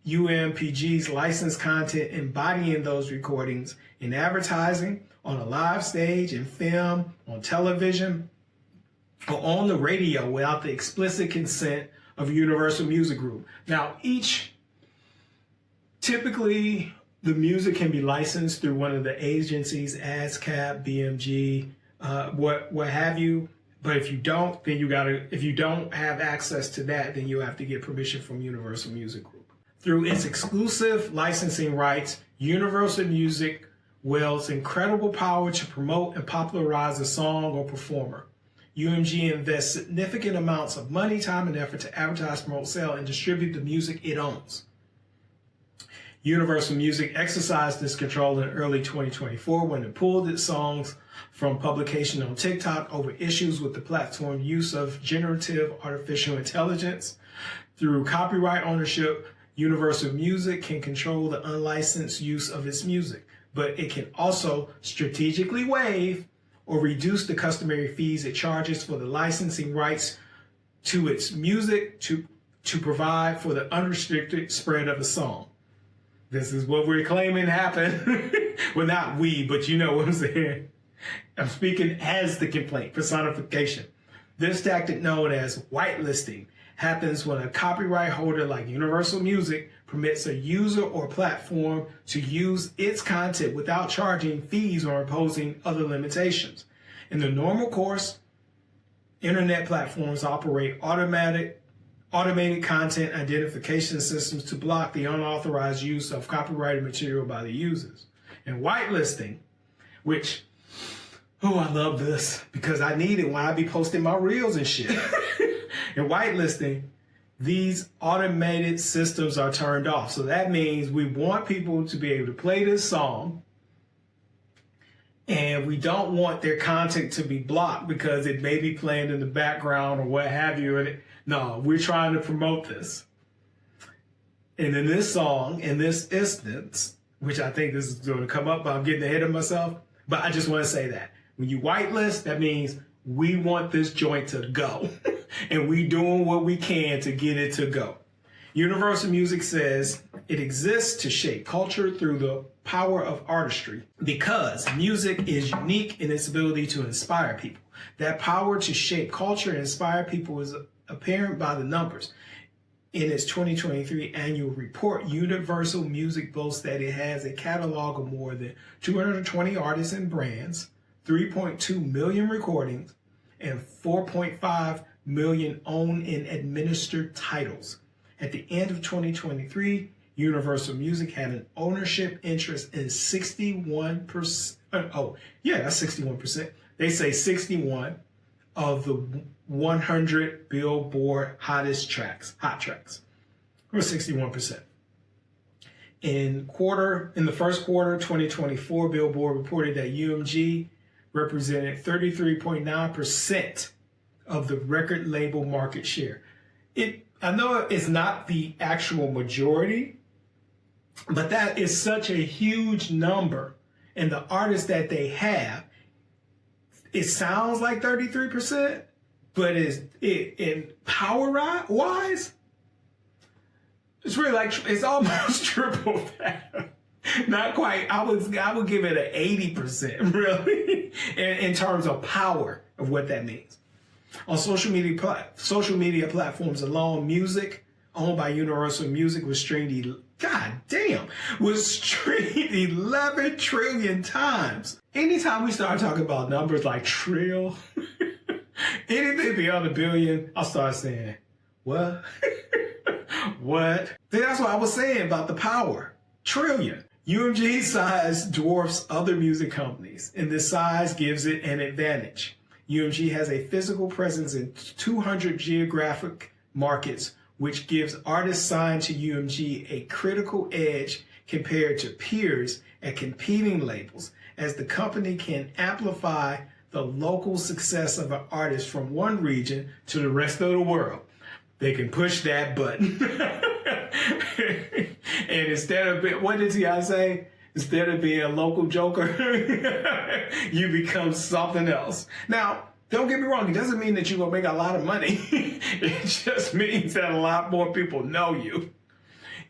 UMPG's licensed content embodying those recordings in advertising, on a live stage, in film, on television, or on the radio without the explicit consent of Universal Music Group. Now, typically, the music can be licensed through one of the agencies, ASCAP, BMG, what have you. But if you don't, then if you don't have access to that, then you have to get permission from Universal Music Group. Through its exclusive licensing rights, Universal Music wields incredible power to promote and popularize a song or performer. UMG invests significant amounts of money, time, and effort to advertise, promote, sell, and distribute the music it owns. Universal Music exercised this control in early 2024 when it pulled its songs from publication on TikTok over issues with the platform's use of generative artificial intelligence. Through copyright ownership, Universal Music can control the unlicensed use of its music, but it can also strategically waive or reduce the customary fees it charges for the licensing rights to its music to provide for the unrestricted spread of a song. This is what we're claiming happened. Well, not we, but you know what I'm saying. I'm speaking as the complaint, personification. This tactic, known as whitelisting, happens when a copyright holder like Universal Music permits a user or platform to use its content without charging fees or imposing other limitations. In the normal course, internet platforms operate automated content identification systems to block the unauthorized use of copyrighted material by the users. And whitelisting, which, I love this because I need it when I be posting my reels and shit. In whitelisting, these automated systems are turned off. So that means we want people to be able to play this song, and we don't want their content to be blocked because it may be playing in the background or what have you. No, we're trying to promote this. And in this song, in this instance, which I think this is going to come up, but I'm getting ahead of myself. But I just want to say that when you whitelist, that means we want this joint to go. And we doing what we can to get it to go. Universal Music says it exists to shape culture through the power of artistry because music is unique in its ability to inspire people. That power to shape culture and inspire people is apparent by the numbers. In its 2023 annual report, Universal Music boasts that it has a catalog of more than 220 artists and brands, 3.2 million recordings, and 4.5 million owned and administered titles. At the end of 2023, Universal Music had an ownership interest in 61%. That's 61%. They say 61 of the 100 Billboard hot tracks, or 61%. In the first quarter 2024, Billboard reported that UMG represented 33.9% of the record label market share. I know it's not the actual majority, but that is such a huge number. And the artists that they have, it sounds like 33%, but in power wise, it's really it's almost triple that. Not quite. I would give it an 80%, really, in terms of power of what that means. On social media platforms alone, music owned by Universal Music was streamed 11 trillion times. Anytime we start talking about numbers like trill, anything beyond a billion, I'll start saying, what? What? That's what I was saying about the power. Trillion. UMG's size dwarfs other music companies, and this size gives it an advantage. UMG has a physical presence in 200 geographic markets, which gives artists signed to UMG a critical edge compared to peers at competing labels, as the company can amplify the local success of an artist from one region to the rest of the world. They can push that button. And instead of being, what did I say? Instead of being a local joker, you become something else. Now, don't get me wrong, it doesn't mean that you're going to make a lot of money. It just means that a lot more people know you.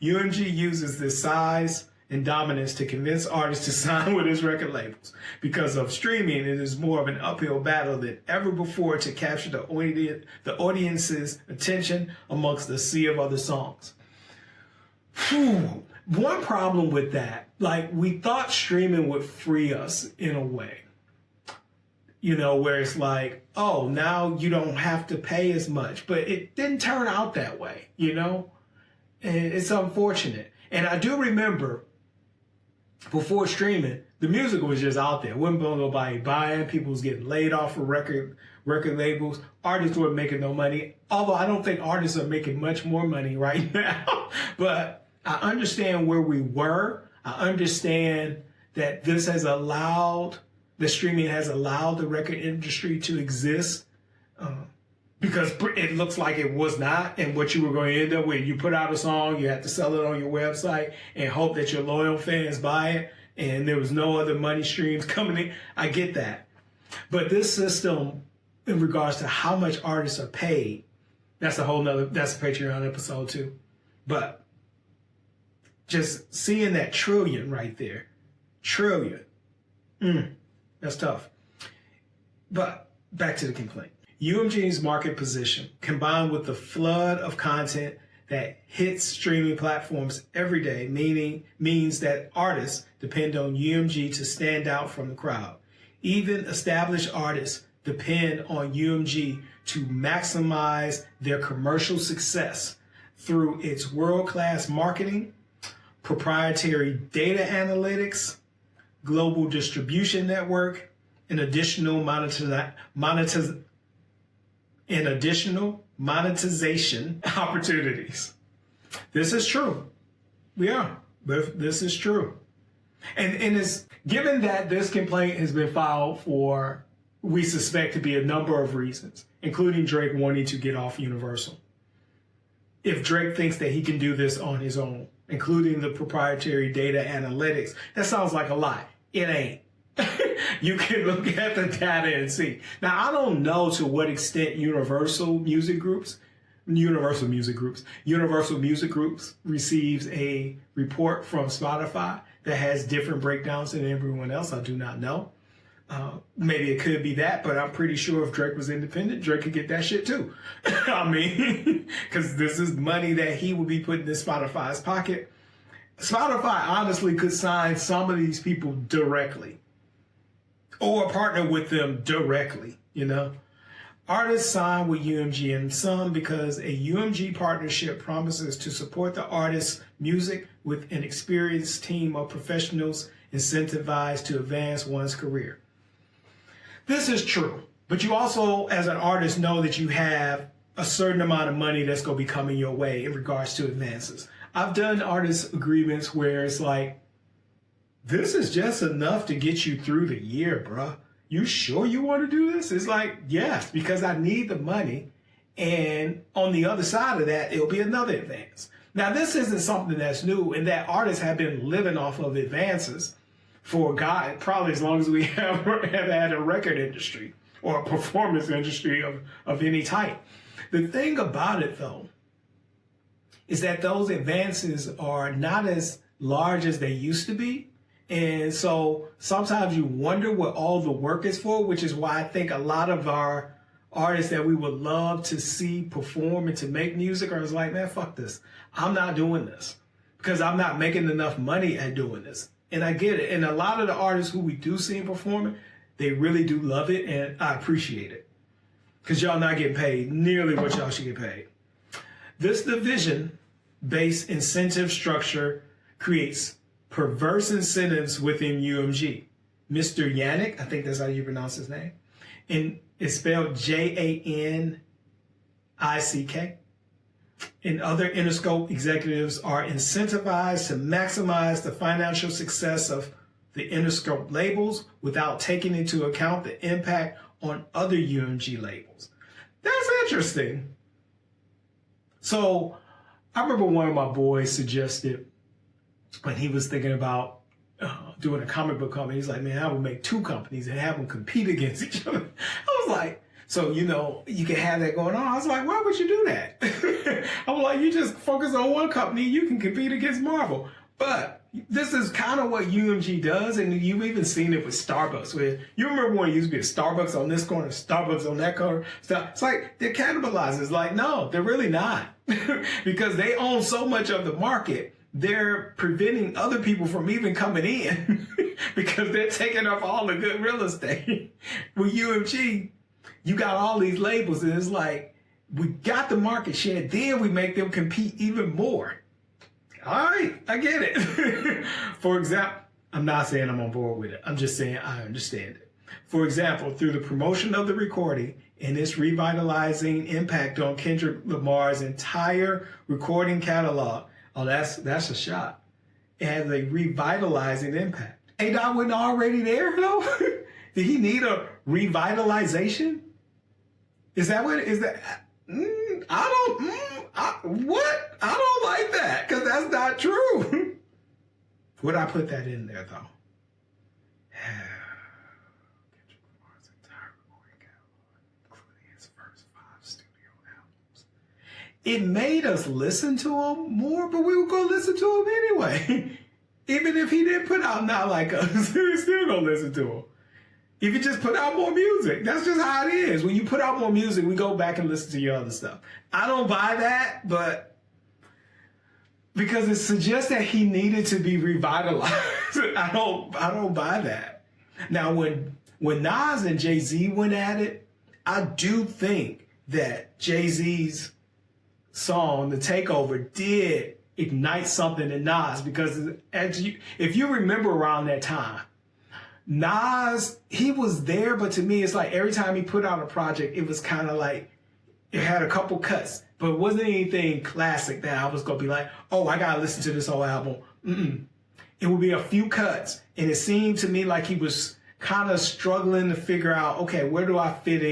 UMG uses this size and dominance to convince artists to sign with his record labels. Because of streaming, it is more of an uphill battle than ever before to capture the audience's attention amongst the sea of other songs. Whew. One problem with that, like, we thought streaming would free us in a way. You know, where it's like, oh, now you don't have to pay as much. But it didn't turn out that way, you know? And it's unfortunate. And I do remember, before streaming, the music was just out there. Wasn't nobody buying. People was getting laid off for record labels. Artists weren't making no money. Although I don't think artists are making much more money right now. But I understand where we were. I understand that this has allowed, the streaming has allowed the record industry to exist. Because it looks like it was not, and what you were going to end up with, you put out a song, you have to sell it on your website and hope that your loyal fans buy it, and there was no other money streams coming in. I get that. But this system, in regards to how much artists are paid, that's a Patreon episode too. But just seeing that trillion right there, that's tough. But back to the complaint. UMG's market position, combined with the flood of content that hits streaming platforms every day, means that artists depend on UMG to stand out from the crowd. Even established artists depend on UMG to maximize their commercial success through its world-class marketing, proprietary data analytics, global distribution network, and additional monetization opportunities. This is true. This is true. And it's given that this complaint has been filed for, we suspect, to be a number of reasons, including Drake wanting to get off Universal. If Drake thinks that he can do this on his own, including the proprietary data analytics, that sounds like a lie. It ain't. You can look at the data and see. Now, I don't know to what extent Universal Music Groups receives a report from Spotify that has different breakdowns than everyone else. I do not know. Maybe it could be that, but I'm pretty sure if Drake was independent, Drake could get that shit too. I mean, because this is money that he would be putting in Spotify's pocket. Spotify honestly could sign some of these people directly or partner with them directly, you know. Artists sign with UMG, and some because a UMG partnership promises to support the artist's music with an experienced team of professionals incentivized to advance one's career. This is true, but you also, as an artist, know that you have a certain amount of money that's going to be coming your way in regards to advances. I've done artist agreements where it's like, this is just enough to get you through the year, bruh. You sure you want to do this? It's like, yes, because I need the money. And on the other side of that, it'll be another advance. Now, this isn't something that's new, and that artists have been living off of advances for God, probably as long as we have had a record industry or a performance industry of any type. The thing about it, though, is that those advances are not as large as they used to be. And so sometimes you wonder what all the work is for, which is why I think a lot of our artists that we would love to see perform and to make music are just like, man, fuck this. I'm not doing this because I'm not making enough money at doing this. And I get it. And a lot of the artists who we do see performing, they really do love it. And I appreciate it because y'all not getting paid nearly what y'all should get paid. This division-based incentive structure creates perverse incentives within UMG. Mr. Yannick, I think that's how you pronounce his name, and it's spelled Janick, and other Interscope executives are incentivized to maximize the financial success of the Interscope labels without taking into account the impact on other UMG labels. That's interesting. So I remember one of my boys suggested when he was thinking about doing a comic book company, he's like, man, I would make 2 companies and have them compete against each other. I was like, so, you know, you can have that going on. I was like, why would you do that? I was like, you just focus on one company, you can compete against Marvel. But this is kind of what UMG does, and you've even seen it with Starbucks. Where you remember when it used to be a Starbucks on this corner, Starbucks on that corner. It's like they're cannibalizing. It's like, no, they're really not. Because they own so much of the market, they're preventing other people from even coming in because they're taking up all the good real estate. With UMG, you got all these labels, and it's like, we got the market share, then we make them compete even more. All right, I get it. For example, I'm not saying I'm on board with it. I'm just saying I understand it. For example, through the promotion of the recording and its revitalizing impact on Kendrick Lamar's entire recording catalog. Oh, that's a shot. It has a revitalizing impact. A-Dot wasn't already there, though? Did he need a revitalization? Is that what it is? That what? I don't like that, because that's not true. Would I put that in there, though? Kendrick Lamar's entire recording catalog, including his first 5 studio albums. It made us listen to him more, but we were going to listen to him anyway. Even if he didn't put out Not Like Us, we were still going to listen to him. If you just put out more music, that's just how it is. When you put out more music, we go back and listen to your other stuff. I don't buy that, but because it suggests that he needed to be revitalized. I don't buy that. Now, when Nas and Jay-Z went at it, I do think that Jay-Z's song, The Takeover, did ignite something in Nas, because if you remember around that time, Nas, he was there, but to me, it's like every time he put out a project, it was kind of like, it had a couple cuts, but it wasn't anything classic that I was going to be like, oh, I got to listen to this whole album. It would be a few cuts, and it seemed to me like he was kind of struggling to figure out, okay, where do I fit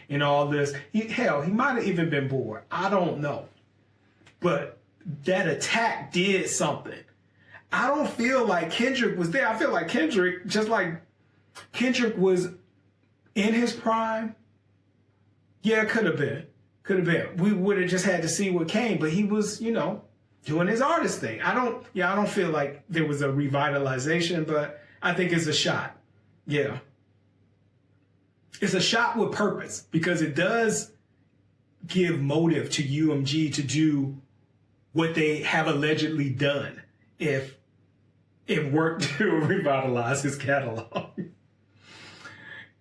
in all this? Hell, he might have even been bored. I don't know. But that attack did something. I don't feel like Kendrick was there. I feel like Kendrick, just like Kendrick was in his prime. Yeah, could have been. We would have just had to see what came, but he was, doing his artist thing. I don't feel like there was a revitalization, but I think it's a shot. Yeah. It's a shot with purpose, because it does give motive to UMG to do what they have allegedly done, if it worked to revitalize his catalog.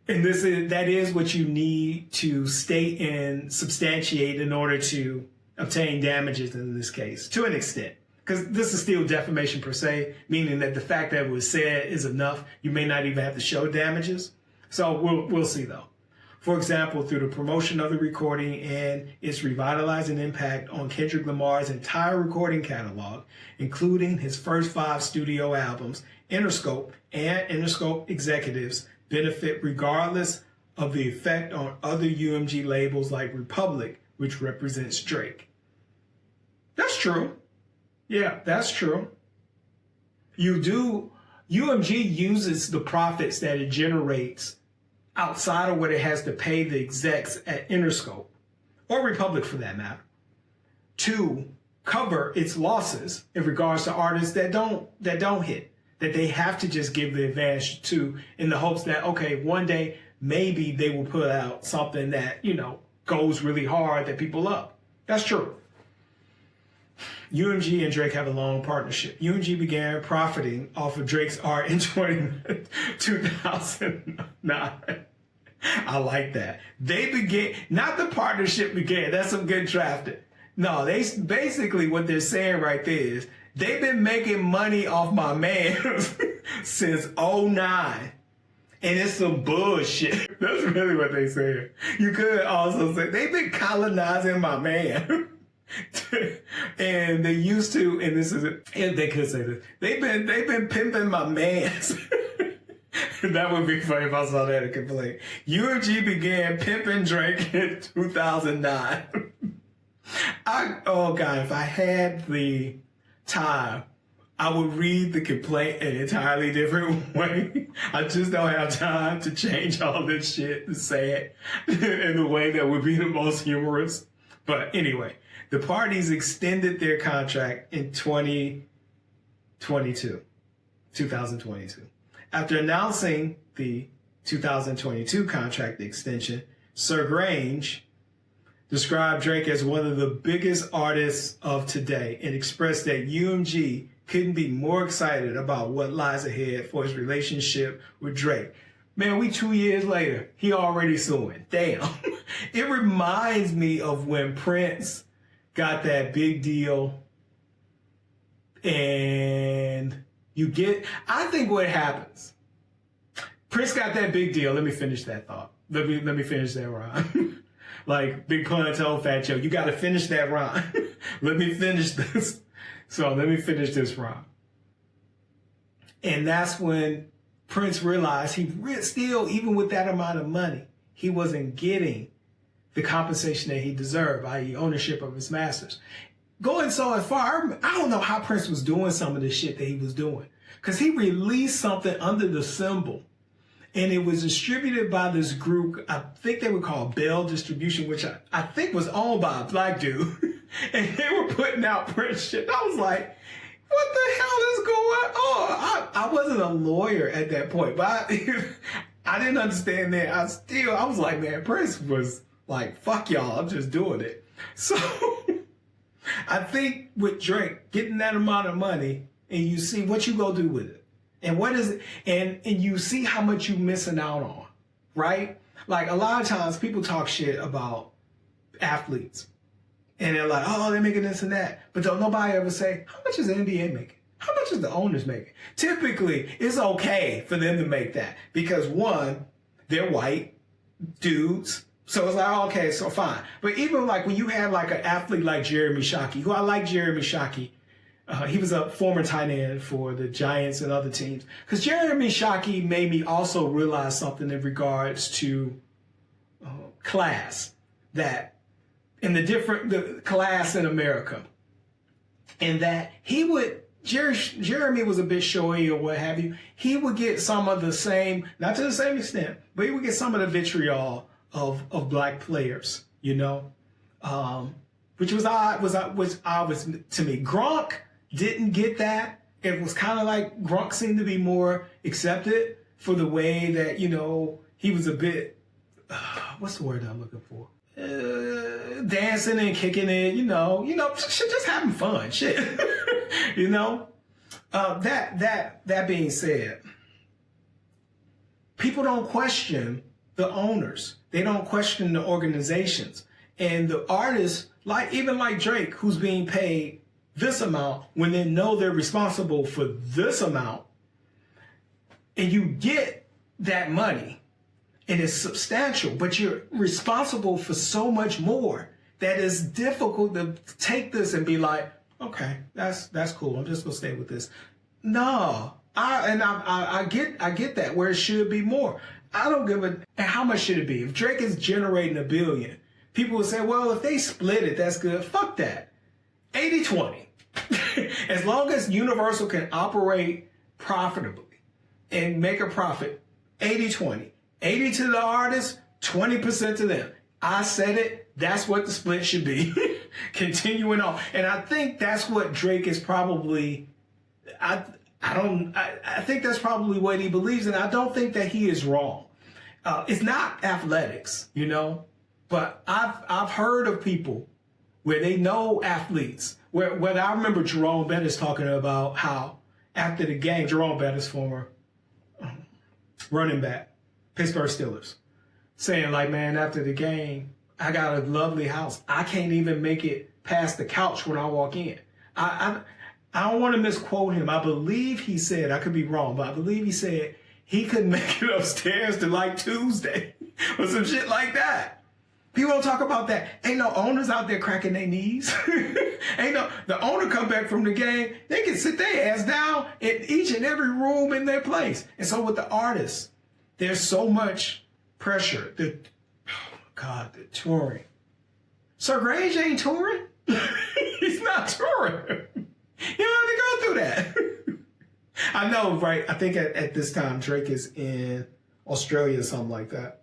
And that is what you need to state and substantiate in order to obtain damages in this case, to an extent. Because this is still defamation per se, meaning that the fact that it was said is enough. You may not even have to show damages. So we'll see, though. For example, through the promotion of the recording and its revitalizing impact on Kendrick Lamar's entire recording catalog, including his first 5 studio albums, Interscope and Interscope executives benefit regardless of the effect on other UMG labels like Republic, which represents Drake. That's true. Yeah, that's true. UMG uses the profits that it generates outside of what it has to pay the execs at Interscope, or Republic for that matter, to cover its losses in regards to artists that don't hit, that they have to just give the advantage to, in the hopes that, okay, one day maybe they will put out something that, goes really hard, that people love. That's true. UMG and Drake have a long partnership. UMG began profiting off of Drake's art in 2009. I like that. They began, not the partnership began. That's some good drafting. No, they basically, what they're saying right there is, they've been making money off my man since 2009. And it's some bullshit. That's really what they said. You could also say, they've been colonizing my man. And they used to, and this is it, and they could say this, they've been pimping my mans. That would be funny if I saw that and complain. UMG began pimping Drake in 2009. Oh God, if I had the time, I would read the complaint an entirely different way. I just don't have time to change all this shit to say it in the way that would be the most humorous. But anyway, the parties extended their contract in 2022. After announcing the 2022 contract extension, Sir Grange described Drake as one of the biggest artists of today and expressed that UMG couldn't be more excited about what lies ahead for his relationship with Drake. Man, we 2 years later, he already suing. Damn. It reminds me of when Prince got that big deal and I think what happens, Prince got that big deal. Let me finish that thought. Let me finish that rhyme. Like Big Pun told Fat Joe, you got to finish that rhyme. Let me finish this. So let me finish this rhyme. And that's when Prince realized he still, even with that amount of money, he wasn't getting the compensation that he deserved, i.e. ownership of his masters. Going so as far, I don't know how Prince was doing some of the shit that he was doing. Because he released something under the symbol. And it was distributed by this group, I think they were called Bell Distribution, which I think was owned by a black dude. And they were putting out Prince shit. I was like, what the hell is going on? I wasn't a lawyer at that point, but I didn't understand that. I was like, man, Prince was like, fuck y'all, I'm just doing it. So I think with Drake, getting that amount of money, and you see what you go do with it. And what is it? And you see how much you missing out on, right? Like a lot of times people talk shit about athletes. And they're like, oh, they're making this and that. But don't nobody ever say, how much is the NBA making? How much is the owners making? Typically, it's okay for them to make that. Because one, they're white dudes. So it's like, okay, so fine. But even like when you have like an athlete like Jeremy Shockey, who I like Jeremy Shockey. He was a former tight end for the Giants and other teams. Because Jeremy Shockey made me also realize something in regards to class. That in the class in America. And that Jeremy was a bit showy or what have you. He would get some of the same, not to the same extent, but he would get some of the vitriol of black players, you know? Which was odd to me. Gronk didn't get that. It was kind of like Gronk seemed to be more accepted for the way that, you know, he was a bit, what's the word I'm looking for? Dancing and kicking it, you know, just having fun, shit. You know? That being said, people don't question the owners. They don't question the organizations. And the artists, even like Drake, who's being paid this amount when they know they're responsible for this amount, and you get that money and it's substantial, but you're responsible for so much more that it's difficult to take this and be like, okay, that's cool. I'm just gonna stay with this. No, I get that where it should be more. I don't give a, and how much should it be? If Drake is generating $1 billion, people would say, well, if they split it, that's good. Fuck that. 80-20. As long as Universal can operate profitably and make a profit, 80-20. 80 to the artist, 20% to them. I said it. That's what the split should be. Continuing on. And I think that's what Drake is probably, I think that's probably what he believes, and I don't think that he is wrong. It's not athletics, you know, but I've heard of people where they know athletes. Where I remember Jerome Bettis talking about how after the game, Jerome Bettis, former running back, Pittsburgh Steelers, saying like, man, after the game, I got a lovely house. I can't even make it past the couch when I walk in. I don't want to misquote him. I believe he said, I could be wrong, but I believe he said he couldn't make it upstairs to like Tuesday or some shit like that. People don't talk about that. Ain't no owners out there cracking their knees. The owner come back from the game, they can sit their ass down in each and every room in their place. And so with the artists, there's so much pressure. The touring. Sir Grange ain't touring. He's not touring. You don't have to go through that. I know, right? I think at this time, Drake is in Australia or something like that.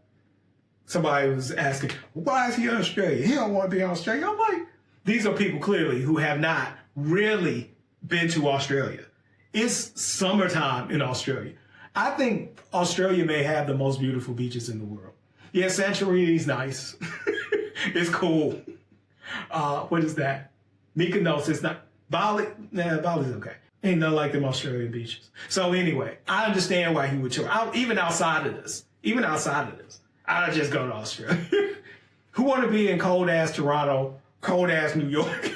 Somebody was asking, why is he in Australia? He don't want to be in Australia. I'm like, these are people clearly who have not really been to Australia. It's summertime in Australia. I think Australia may have the most beautiful beaches in the world. Yeah, Santorini's nice. It's cool. What is that? Mykonos, it's not. Bali, Bali's okay. Ain't nothing like them Australian beaches. So anyway, I understand why he would tour. Even outside of this, I'd just go to Australia. Who want to be in cold ass Toronto, cold ass New York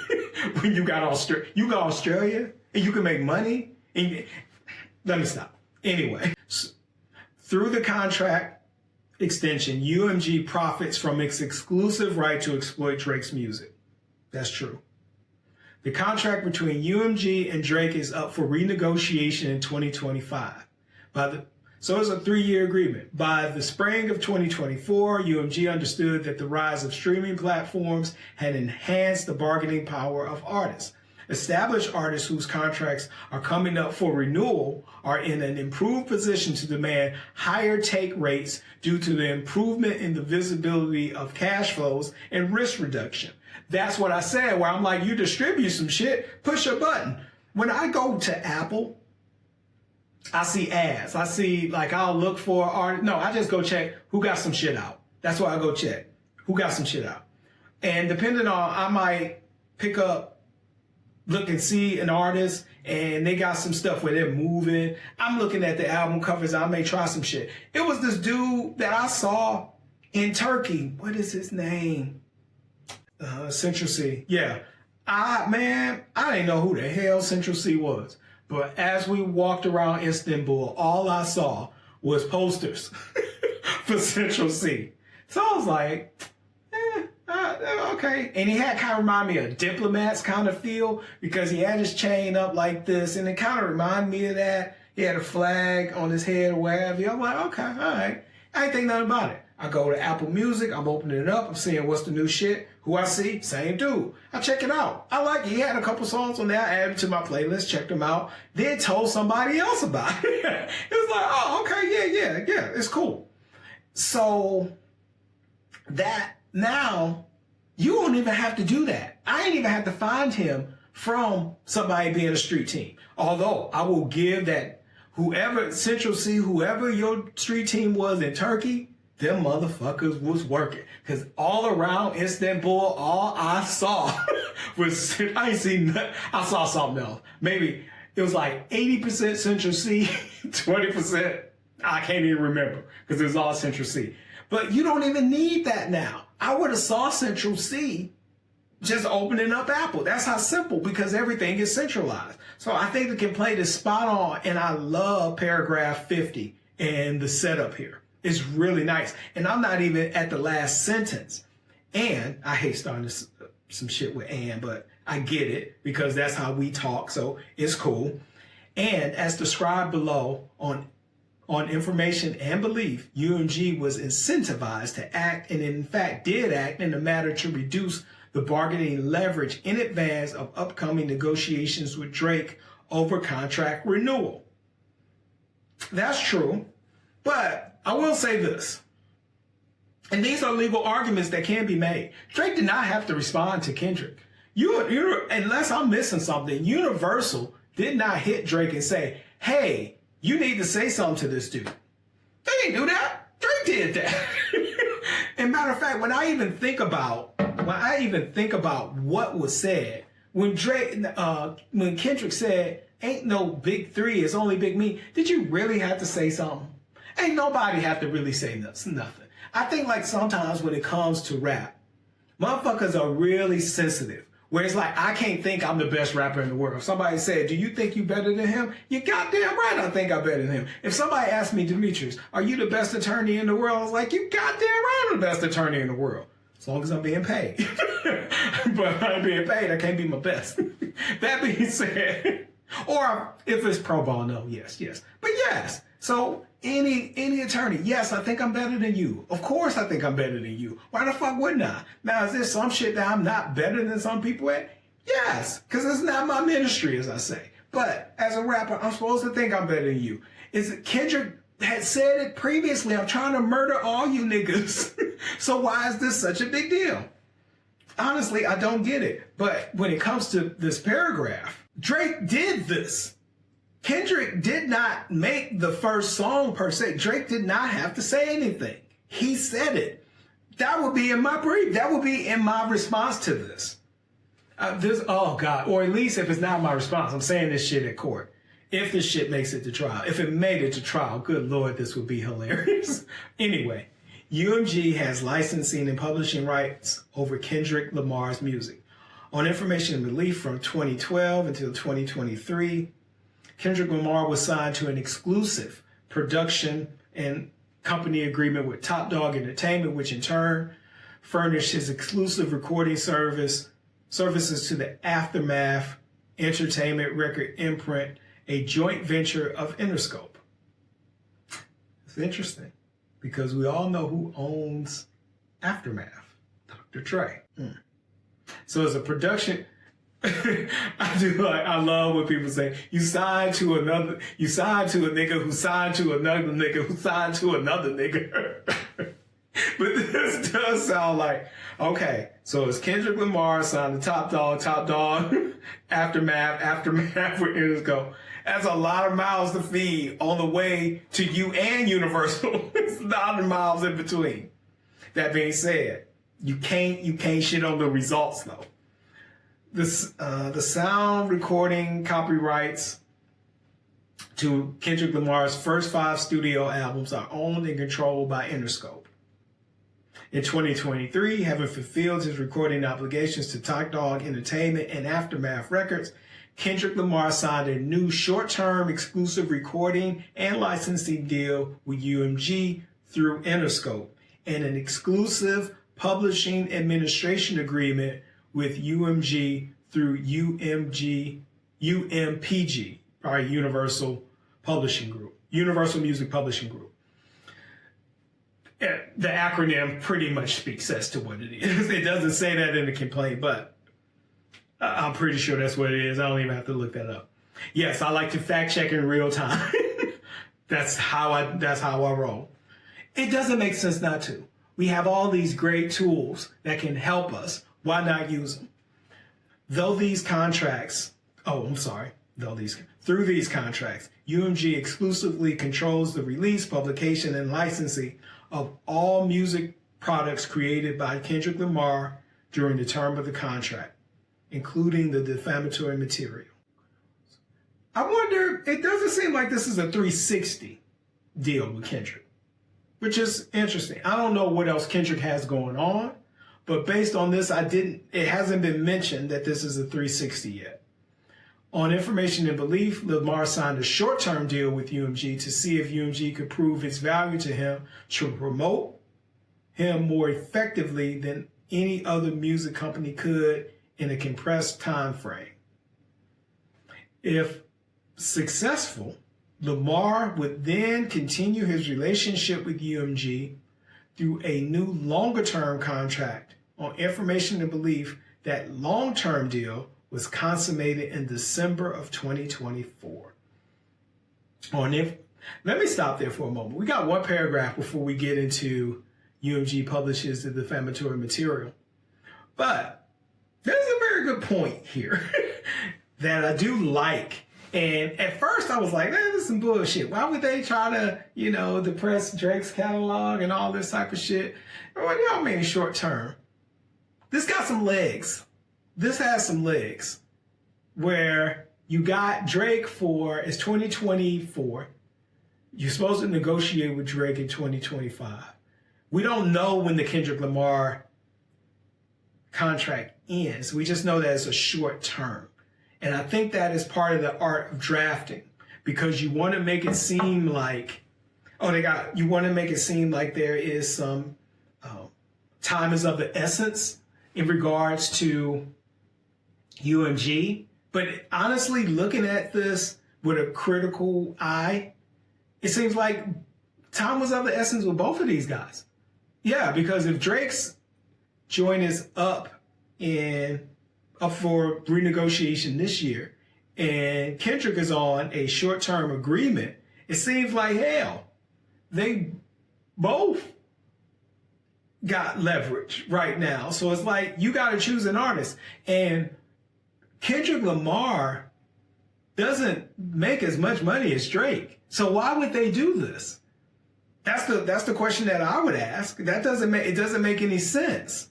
when you got Australia? You got Australia and you can make money. Let me stop. Anyway, through the contract extension, UMG profits from its exclusive right to exploit Drake's music. That's true. The contract between UMG and Drake is up for renegotiation in 2025. So it's a 3-year agreement. By the spring of 2024, UMG understood that the rise of streaming platforms had enhanced the bargaining power of artists. Established artists whose contracts are coming up for renewal are in an improved position to demand higher take rates due to the improvement in the visibility of cash flows and risk reduction. That's what I said, where I'm like, you distribute some shit, push a button. When I go to Apple, I see ads. I see, like, I'll look for art. No, I just go check who got some shit out. That's why I go check who got some shit out. And depending on, I might pick up, look and see an artist and they got some stuff where they're moving. I'm looking at the album covers. I may try some shit. It was this dude that I saw in Turkey. What is his name? Central C. Yeah. I didn't know who the hell Central C was. But as we walked around Istanbul, all I saw was posters for Central C. So I was like, okay. And he had kind of remind me of Diplomats kind of feel because he had his chain up like this. And it kind of reminded me of that. He had a flag on his head or wherever. I'm like, okay, all right. I ain't think nothing about it. I go to Apple Music. I'm opening it up. I'm seeing what's the new shit. Who I see, same dude. I check it out. I like it. He had a couple songs on there. I added to my playlist, checked them out, then told somebody else about it. It was like, oh, okay, yeah, it's cool. So that now you won't even have to do that. I ain't even have to find him from somebody being a street team. Although I will give that whoever, Central C, whoever your street team was in Turkey, them motherfuckers was working. Because all around Istanbul, all I saw was, I ain't seen nothing. I saw something else. Maybe it was like 80% Central C, 20%, I can't even remember because it was all Central C. But you don't even need that now. I would have saw Central C just opening up Apple. That's how simple, because everything is centralized. So I think they can play this spot on, and I love paragraph 50 and the setup here. It's really nice. And I'm not even at the last sentence. And I hate starting some shit with and, but I get it because that's how we talk. So it's cool. And as described below on information and belief, UMG was incentivized to act, and in fact did act in a matter to reduce the bargaining leverage in advance of upcoming negotiations with Drake over contract renewal. That's true. But I will say this, and these are legal arguments that can be made. Drake did not have to respond to Kendrick. Unless I'm missing something, Universal did not hit Drake and say, hey, you need to say something to this dude. They didn't do that. Drake did that. And matter of fact, when I even think about what was said, when Kendrick said, ain't no big three, it's only big me, did you really have to say something? Ain't nobody have to really say nothing. I think like sometimes when it comes to rap, motherfuckers are really sensitive. Where it's like, I can't think I'm the best rapper in the world. If somebody said, do you think you better than him? You goddamn right I think I'm better than him. If somebody asked me, Demetrius, are you the best attorney in the world? I was like, you goddamn right I'm the best attorney in the world. as long as I'm being paid. But if I'm being paid, I can't be my best. That being said, or if it's pro bono, yes. But yes, so any attorney, yes, I think I'm better than you. Of course I think I'm better than you. Why the fuck wouldn't I? Now, is there some shit that I'm not better than some people at? Yes, because it's not my ministry, as I say. But as a rapper, I'm supposed to think I'm better than you. Kendrick had said it previously, I'm trying to murder all you niggas. So why is this such a big deal? Honestly, I don't get it. But when it comes to this paragraph, Drake did this. Kendrick did not make the first song per se. Drake did not have to say anything. He said it. That would be in my brief. That would be in my response to this. Oh God, or at least if it's not my response, I'm saying this shit at court. If this shit makes it to trial, if it made it to trial, good Lord, this would be hilarious. Anyway, UMG has licensing and publishing rights over Kendrick Lamar's music. On information and belief from 2012 until 2023, Kendrick Lamar was signed to an exclusive production and company agreement with Top Dog Entertainment, which in turn furnished his exclusive recording services to the Aftermath Entertainment record imprint, a joint venture of Interscope. It's interesting because we all know who owns Aftermath, Dr. Dre. So as a production, I love when people say, you signed to a nigga who signed to another nigga who signed to another nigga. But this does sound like, okay, so it's Kendrick Lamar signed to Top Dog, Aftermath with Interscope. That's a lot of miles to feed on the way to you and Universal. It's 1,000 miles in between. That being said, you can't shit on the results though. The sound recording copyrights to Kendrick Lamar's first 5 studio albums are owned and controlled by Interscope. In 2023, having fulfilled his recording obligations to Top Dog Entertainment and Aftermath Records, Kendrick Lamar signed a new short-term exclusive recording and licensing deal with UMG through Interscope and an exclusive publishing administration agreement with UMG through UMPG, Universal Music Publishing Group. The acronym pretty much speaks as to what it is. It doesn't say that in the complaint, but I'm pretty sure that's what it is. I don't even have to look that up. Yes, I like to fact check in real time. That's how I roll. It doesn't make sense not to. We have all these great tools that can help us. Why not use them? Through these contracts, UMG exclusively controls the release, publication, and licensing of all music products created by Kendrick Lamar during the term of the contract, including the defamatory material. I wonder, it doesn't seem like this is a 360 deal with Kendrick, which is interesting. I don't know what else Kendrick has going on, but based on this, it hasn't been mentioned that this is a 360 yet. On information and belief, Lamar signed a short-term deal with UMG to see if UMG could prove its value to him to promote him more effectively than any other music company could in a compressed time frame. If successful, Lamar would then continue his relationship with UMG through a new longer-term contract. On information and belief, that long-term deal was consummated in December of 2024. Let me stop there for a moment. We got one paragraph before we get into UMG publishes the defamatory material. But there's a very good point here that I do like. And at first I was like, this is some bullshit. Why would they try to, depress Drake's catalog and all this type of shit? What do y'all mean short term? This got some legs. This has some legs where you got Drake it's 2024. You're supposed to negotiate with Drake in 2025. We don't know when the Kendrick Lamar contract ends. We just know that it's a short term. And I think that is part of the art of drafting, because you want to make it seem like, there is some time is of the essence in regards to UMG. But honestly, looking at this with a critical eye, it seems like time was of the essence with both of these guys. Yeah, because if Drake's joint is up for renegotiation this year, and Kendrick is on a short-term agreement, it seems like hell, they both got leverage right now. So it's like you got to choose an artist, and Kendrick Lamar doesn't make as much money as Drake. So why would they do this? That's the question that I would ask. It doesn't make any sense.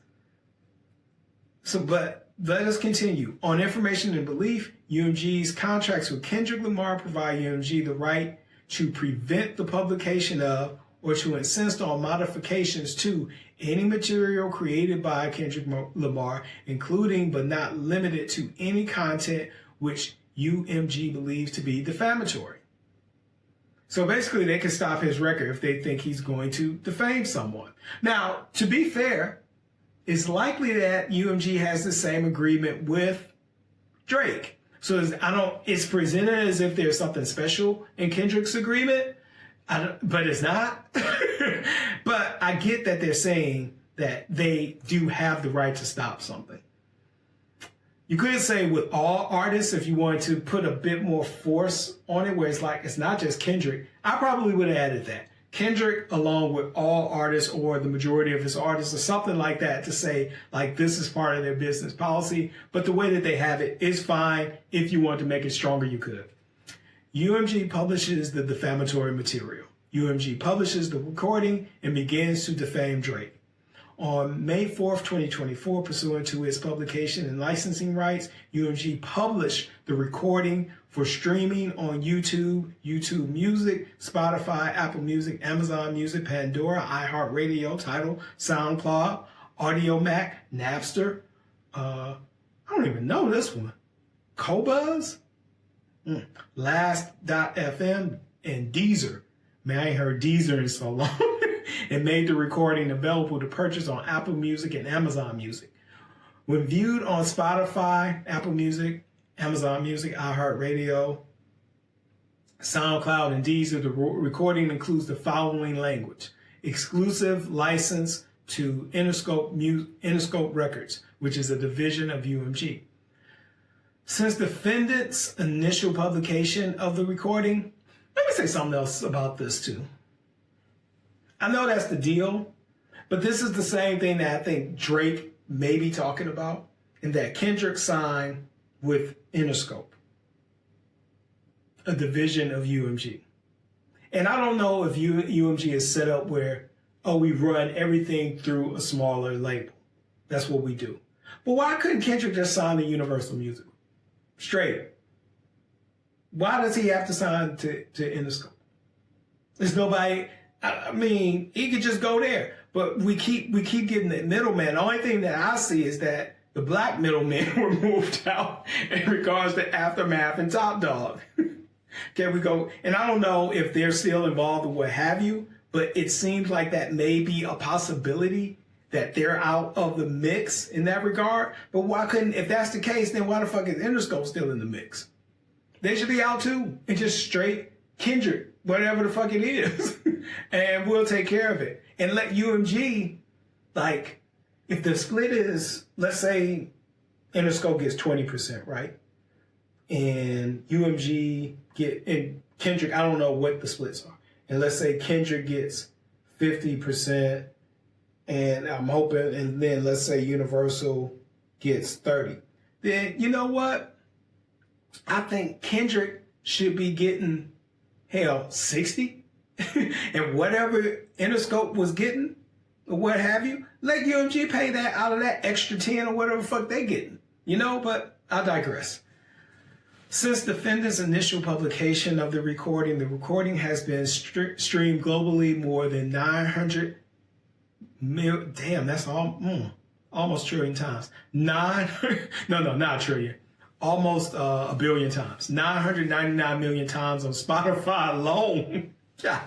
So, but let us continue. On information and belief, UMG's contracts with Kendrick Lamar provide UMG the right to prevent the publication of or to insist on modifications to any material created by Kendrick Lamar, including but not limited to any content which UMG believes to be defamatory. So basically, they can stop his record if they think he's going to defame someone. Now, to be fair, it's likely that UMG has the same agreement with Drake. So it's presented as if there's something special in Kendrick's agreement, but it's not. But I get that they're saying that they do have the right to stop something. You could say with all artists, if you wanted to put a bit more force on it, where it's like, it's not just Kendrick, I probably would have added that. Kendrick along with all artists or the majority of his artists or something like that to say, like, this is part of their business policy. But the way that they have it is fine. If you want to make it stronger, you could. UMG publishes the defamatory material. UMG publishes the recording and begins to defame Drake. On May 4th, 2024, pursuant to its publication and licensing rights, UMG published the recording for streaming on YouTube, YouTube Music, Spotify, Apple Music, Amazon Music, Pandora, iHeartRadio, Tidal, SoundCloud, Audio Mac, Napster. I don't even know this one. Qobuz, Last.fm, and Deezer. Man, I ain't heard Deezer in so long. And made the recording available to purchase on Apple Music and Amazon Music. When viewed on Spotify, Apple Music, Amazon Music, iHeartRadio, SoundCloud, and Deezer, the recording includes the following language: exclusive license to Interscope Records, which is a division of UMG. Since defendant's initial publication of the recording, let me say something else about this too. I know that's the deal, but this is the same thing that I think Drake may be talking about, and that Kendrick signed with Interscope, a division of UMG. And I don't know if UMG is set up where, oh, we run everything through a smaller label. That's what we do. But why couldn't Kendrick just sign to Universal Music? Straight. Why does he have to sign to Interscope? There's nobody. I mean, he could just go there, but we keep getting the middleman. The only thing that I see is that the black middlemen were moved out in regards to Aftermath and Top Dog. Can we go? And I don't know if they're still involved or what have you, but it seems like that may be a possibility that they're out of the mix in that regard. But why couldn't, if that's the case, then why the fuck is Interscope still in the mix? They should be out too, and just straight Kendrick, whatever the fuck it is, and we'll take care of it. And let UMG, like, if the split is, let's say Interscope gets 20%, right? And UMG and Kendrick, I don't know what the splits are. And let's say Kendrick gets 50%, and I'm hoping, and then let's say Universal gets 30. Then, you know what? I think Kendrick should be getting, hell, 60? And whatever Interscope was getting, or what have you, let UMG pay that out of that extra 10 or whatever the fuck they getting. You know, but I digress. Since defendant's initial publication of the recording has been streamed globally more than 900 million, damn, that's almost trillion times. Not a trillion. Almost a billion times. 999 million times on Spotify alone. Yeah.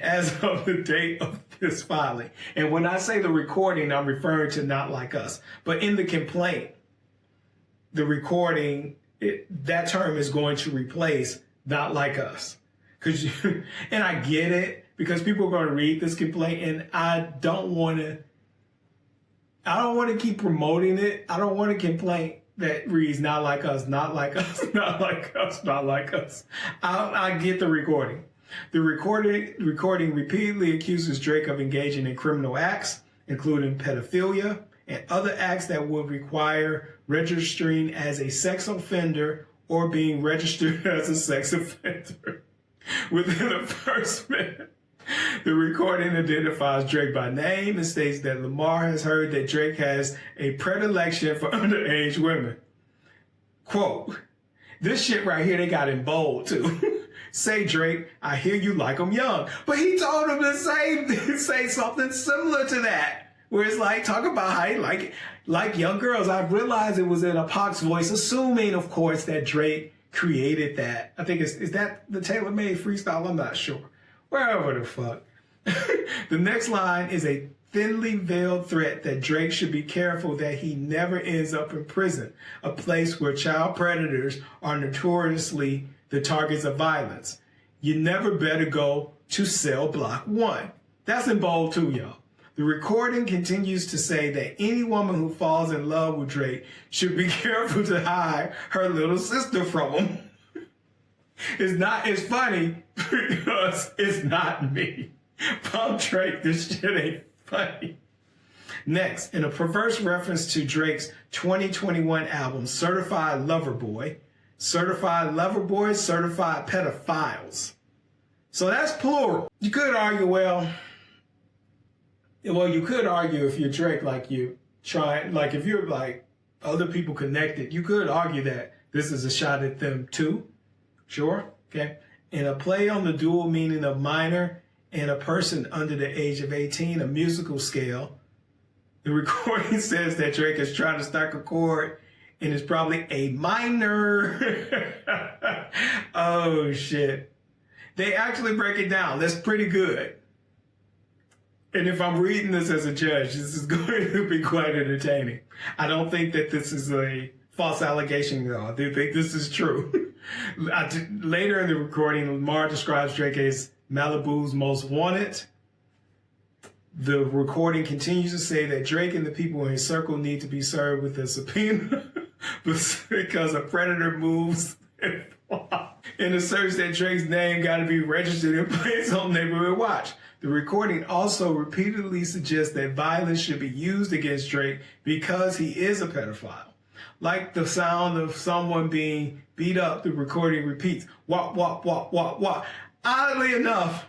as of the date of this filing. And when I say the recording, I'm referring to Not Like Us. But in the complaint, the recording, that term is going to replace Not Like Us. And I get it, because people are going to read this complaint, and I don't want to keep promoting it. I don't want a complaint that reads Not Like Us, Not Like Us, Not Like Us, Not Like Us. I get the recording. The recording repeatedly accuses Drake of engaging in criminal acts, including pedophilia and other acts that would require registering as a sex offender or being registered as a sex offender within the first minute. The recording identifies Drake by name and states that Lamar has heard that Drake has a predilection for underage women. Quote, this shit right here, they got in bold too. Say, Drake, I hear you like them young. But he told him to say something similar to that, where it's like, talk about how he like young girls. I realized it was in a Pac's voice, assuming, of course, that Drake created that. I think is that the tailor-made freestyle? I'm not sure. Wherever the fuck. The next line is a thinly veiled threat that Drake should be careful that he never ends up in prison, a place where child predators are notoriously the targets of violence. You never better go to cell block 1. That's in bold too, y'all. The recording continues to say that any woman who falls in love with Drake should be careful to hide her little sister from him. It's funny because it's not me. Pump Drake, this shit ain't funny. Next, in a perverse reference to Drake's 2021 album, Certified Lover Boy, certified pedophiles. So that's plural. You could argue, you could argue if you're Drake, if you're like other people connected, you could argue that this is a shot at them too. Sure, okay. In a play on the dual meaning of minor and a person under the age of 18, a musical scale, the recording says that Drake is trying to strike a chord and is probably a minor. Oh, shit. They actually break it down. That's pretty good. And if I'm reading this as a judge, this is going to be quite entertaining. I don't think that this is a false allegation, though. I do think this is true. Later in the recording, Lamar describes Drake as Malibu's most wanted. The recording continues to say that Drake and the people in his circle need to be served with a subpoena because a predator moves and asserts that Drake's name got to be registered and placed on Neighborhood Watch. The recording also repeatedly suggests that violence should be used against Drake because he is a pedophile. Like the sound of someone being beat up, the recording repeats, wah, wah, wah, wah, wah. Oddly enough,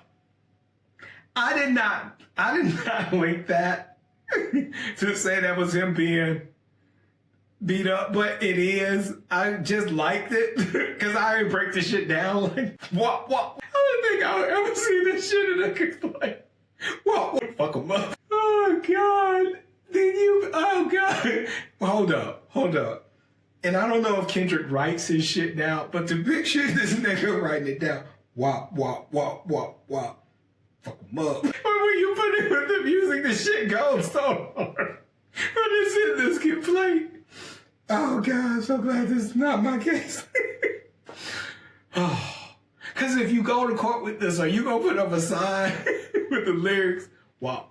I did not link that to say that was him being beat up, but it is. I just liked it because I already break this shit down like, wah, wah. I don't think I'll ever see this shit in a complaint. Wah, wah, fuck him up. Oh, God. Oh, God. Hold up. And I don't know if Kendrick writes his shit down, but the big shit, this nigga writing it down. Wah, wah, wah, wah, wah. Fuck him up. But when you put it with the music, the shit goes so hard. But it's in this complaint. Oh, God, I'm so glad this is not my case. Oh. Because if you go to court with this, are you going to put up a sign with the lyrics? Wow.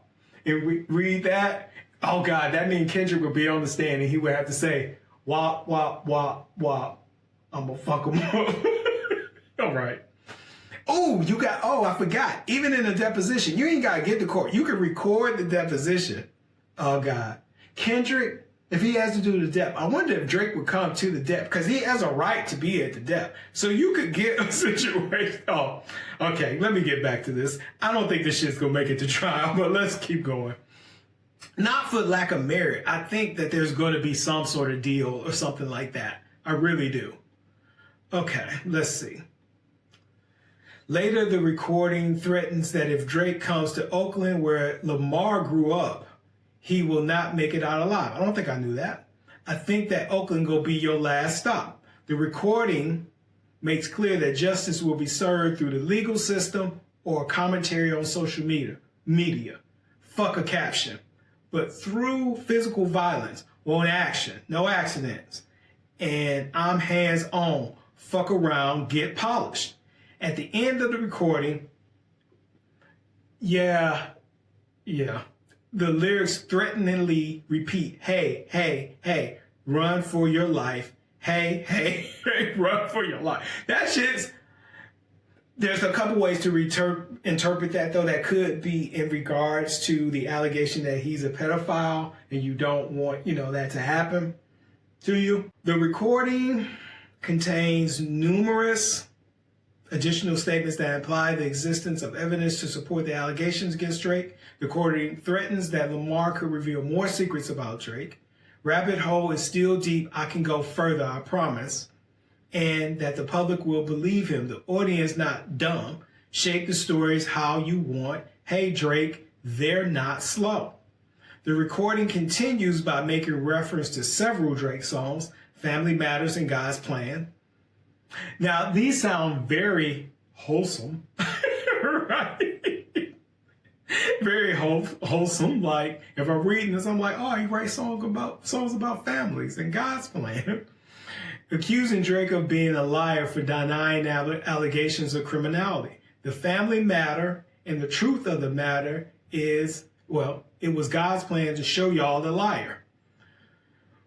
And we read that. Oh, God, that means Kendrick would be on the stand and he would have to say, wah, wah, wah, wah. I'm going to fuck him up. All right. I forgot. Even in a deposition, you ain't got to get to court. You can record the deposition. Oh, God. Kendrick, if he has to do the dep, I wonder if Drake would come to the dep because he has a right to be at the dep. So you could get a situation. Oh, okay. Let me get back to this. I don't think this shit's going to make it to trial, but let's keep going. Not for lack of merit. I think that there's going to be some sort of deal or something like that. I really do. Okay, let's see. Later, the recording threatens that if Drake comes to Oakland, where Lamar grew up, he will not make it out alive. I don't think I knew that. I think that Oakland will be your last stop. The recording makes clear that justice will be served through the legal system or commentary on social media. Fuck a caption. But through physical violence, well, action, no accidents. And I'm hands on. Fuck around, get polished. At the end of the recording, yeah, the lyrics threateningly repeat, hey, hey, hey, run for your life. Hey, hey, hey, run for your life. That shit's, there's a couple ways to interpret that, though. That could be in regards to the allegation that he's a pedophile and you don't want, that to happen to you. The recording contains numerous additional statements that imply the existence of evidence to support the allegations against Drake. The recording threatens that Lamar could reveal more secrets about Drake. Rabbit hole is still deep. I can go further, I promise. And that the public will believe him. The audience not dumb. Shape the stories how you want. Hey, Drake, they're not slow. The recording continues by making reference to several Drake songs, Family Matters and God's Plan. Now, these sound very wholesome, right? Very wholesome. Like, if I'm reading this, I'm like, oh, he writes songs about families and God's plan. Accusing Drake of being a liar for denying allegations of criminality. The family matter and the truth of the matter is, well, it was God's plan to show y'all the liar.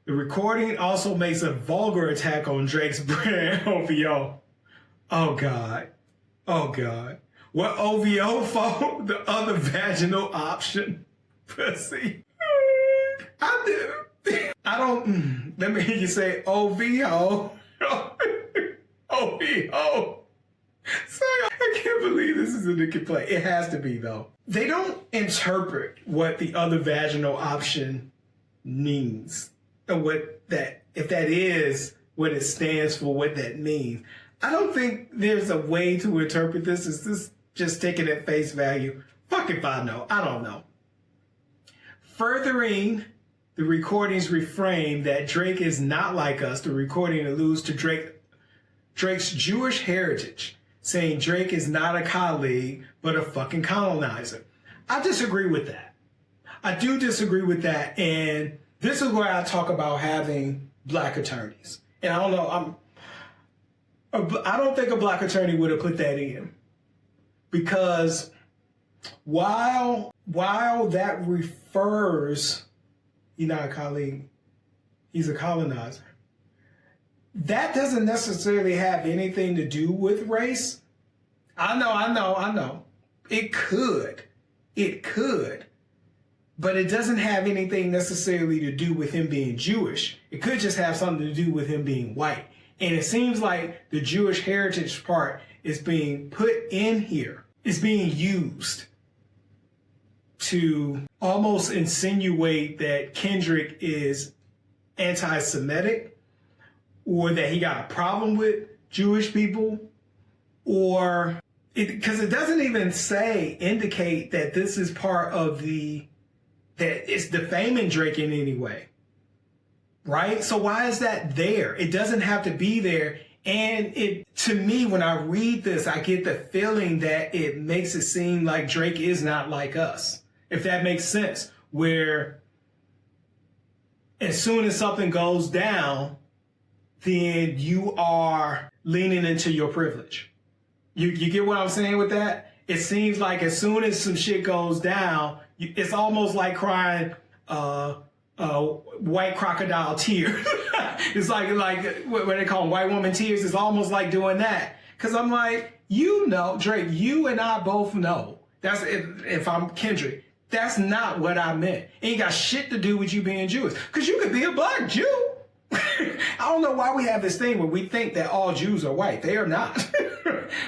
The recording also makes a vulgar attack on Drake's brand OVO. Oh, God. Oh, God. What OVO for? The other vaginal option. Pussy. I do. I don't, let me hear you say OVO. OVO. Sorry, I can't believe this is a new complaint. It has to be, though. They don't interpret what the other vaginal option means. Or what that, if that is what it stands for, what that means. I don't think there's a way to interpret this. Is this just taking at face value? Fuck if I know. I don't know. Furthering the recording's refrain that Drake is not like us, the recording alludes to Drake's Jewish heritage, saying Drake is not a colleague, but a fucking colonizer. I disagree with that. I do disagree with that, and this is where I talk about having black attorneys. And I don't know, I don't think a black attorney would have put that in. Because while that refers, he's not a colleague, he's a colonizer, that doesn't necessarily have anything to do with race. I know. It could. But it doesn't have anything necessarily to do with him being Jewish. It could just have something to do with him being white. And it seems like the Jewish heritage part is being put in here. It's being used to almost insinuate that Kendrick is anti-Semitic, or that he got a problem with Jewish people, or because it doesn't even indicate that this is part of that it's defaming Drake in any way, right? So why is that there? It doesn't have to be there. And to me, when I read this, I get the feeling that it makes it seem like Drake is not like us, if that makes sense, where as soon as something goes down, then you are leaning into your privilege. You get what I'm saying with that? It seems like as soon as some shit goes down, it's almost like crying white crocodile tears. It's like what they call them, white woman tears. It's almost like doing that. Because I'm like, Drake, you and I both know. That's if I'm Kendrick. That's not what I meant. It ain't got shit to do with you being Jewish. Because you could be a black Jew. I don't know why we have this thing where we think that all Jews are white. They are not.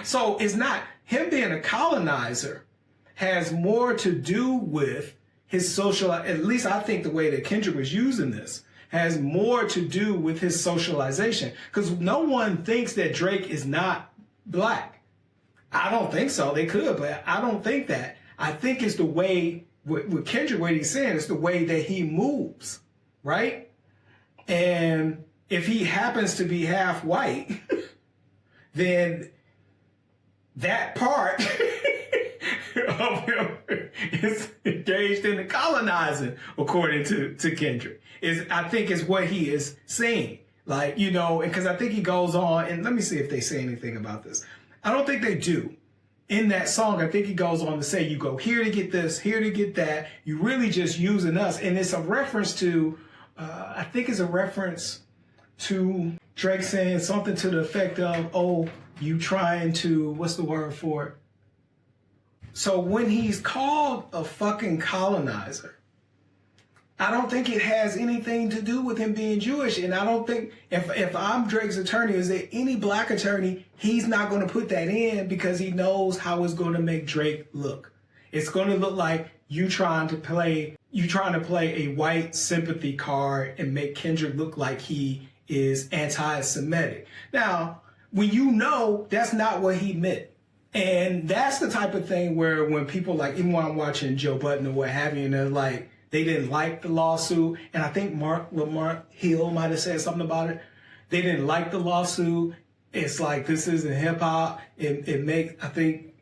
So it's not. Him being a colonizer has more to do with his social, at least I think the way that Kendrick was using this, has more to do with his socialization. Because no one thinks that Drake is not black. I don't think so. They could, but I don't think that. I think it's the way, with Kendrick, what he's saying, it's the way that he moves, right? And if he happens to be half white, then that part of him is engaged in the colonizing, according to Kendrick. I think is what he is saying. Like, you know, because I think he goes on, and let me see if they say anything about this. I don't think they do. In that song, I think he goes on to say, you go here to get this, here to get that. You really just using us. And it's a reference to, I think it's a reference to Drake saying something to the effect of, oh, you trying to, what's the word for it? So when he's called a fucking colonizer, I don't think it has anything to do with him being Jewish. And I don't think, if I'm Drake's attorney, is there any black attorney, he's not going to put that in because he knows how it's going to make Drake look. It's going to look like you trying to play a white sympathy card and make Kendrick look like he is anti-Semitic. Now, when you know that's not what he meant. And that's the type of thing where when people like, even when I'm watching Joe Budden or what have you, and they're like, they didn't like the lawsuit. And I think Lamar Hill might have said something about it. They didn't like the lawsuit. It's like, this isn't hip hop. I think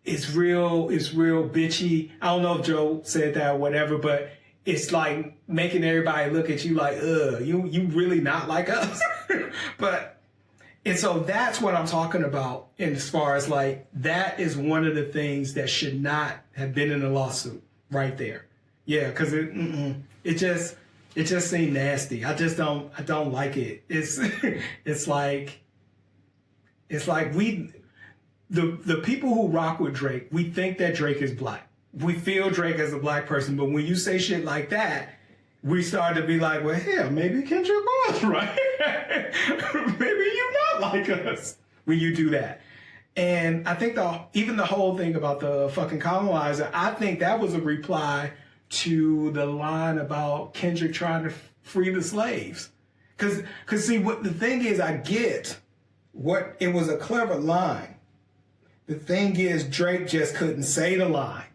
it's real bitchy. I don't know if Joe said that or whatever, but it's like making everybody look at you like, you really not like us. And so that's what I'm talking about. And as far as like, that is one of the things that should not have been in the lawsuit. Right there. Yeah, because it just seemed nasty. I don't like it. It's like the people who rock with Drake, we think that Drake is black. We feel Drake as a black person, but when you say shit like that, we start to be like, well, hell, maybe Kendrick was, right? Maybe you're not like us when you do that. And I think even the whole thing about the fucking colonizer, I think that was a reply to the line about Kendrick trying to free the slaves. Cause see, what the thing is, I get what, it was a clever line. The thing is, Drake just couldn't say the line.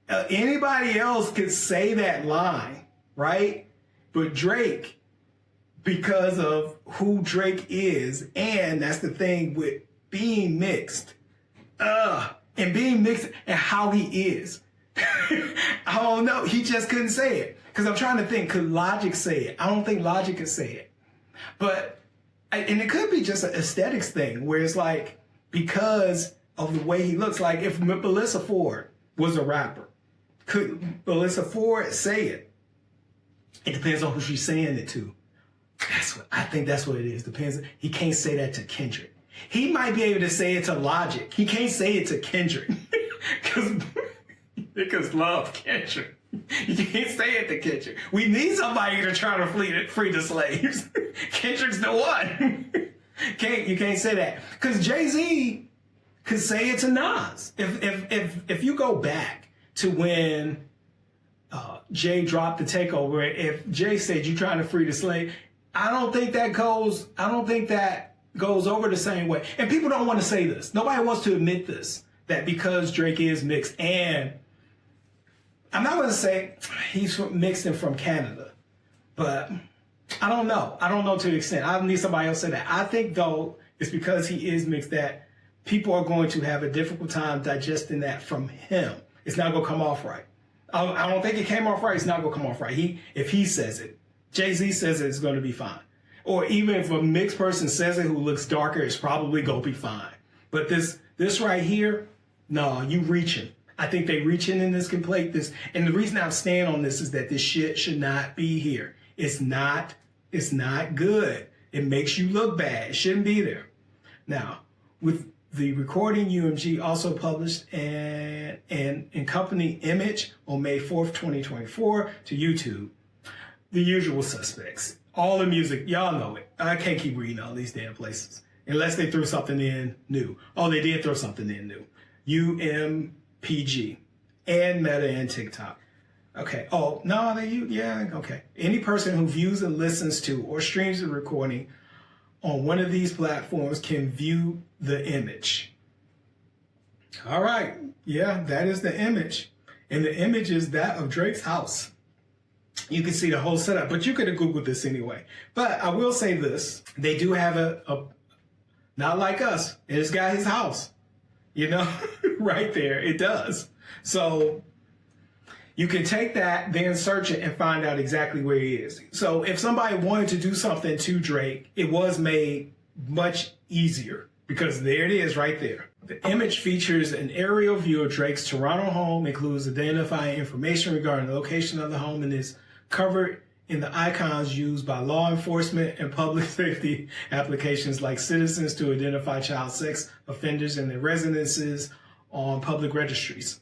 Anybody else could say that line, right? But Drake, because of who Drake is, and that's the thing with being mixed, and being mixed and how he is. I don't know. He just couldn't say it. Because I'm trying to think, could Logic say it? I don't think Logic could say it. And it could be just an aesthetics thing where it's like, because of the way he looks, like if Melissa Ford was a rapper, could Melissa Ford say it? It depends on who she's saying it to. I think that's what it is. Depends. He can't say that to Kendrick. He might be able to say it to Logic. He can't say it to Kendrick. Because love Kendrick. You can't say it to Kendrick. We need somebody to try to free the slaves. Kendrick's the one. You can't say that. Because Jay-Z could say it to Nas. If you go back to when Jay dropped the takeover, if Jay said you trying to free the slave, I don't think that goes over the same way. And people don't want to say this. Nobody wants to admit this, that because Drake is mixed, and I'm not going to say he's mixed and from Canada, but I don't know. I don't know to the extent. I need somebody else to say that. I think, though, it's because he is mixed that people are going to have a difficult time digesting that from him. It's not going to come off right. I don't think it came off right. It's not going to come off right. If he says it, Jay-Z says it, it's going to be fine. Or even if a mixed person says it who looks darker, it's probably going to be fine. But this right here, no, you reaching. I think they reaching in this complaint. And the reason I'm staying on this is that this shit should not be here. It's not good. It makes you look bad. It shouldn't be there. Now, with the recording, UMG also published an accompanying image on May 4th, 2024 to YouTube. The usual suspects. All the music, y'all know it. I can't keep reading all these damn places unless they threw something in new. Oh, they did throw something in new. UMPG and Meta and TikTok. Okay. Oh, no, okay. Any person who views and listens to or streams the recording on one of these platforms can view the image. All right. Yeah, that is the image. And the image is that of Drake's house. You can see the whole setup, but you could have Googled this anyway. But I will say this. They do have a not like us. It's got his house. You know, right there, it does. So you can take that, then search it and find out exactly where he is. So if somebody wanted to do something to Drake, it was made much easier because there it is right there. The image features an aerial view of Drake's Toronto home, includes identifying information regarding the location of the home, and is covered in the icons used by law enforcement and public safety applications like citizens to identify child sex offenders and their residences on public registries.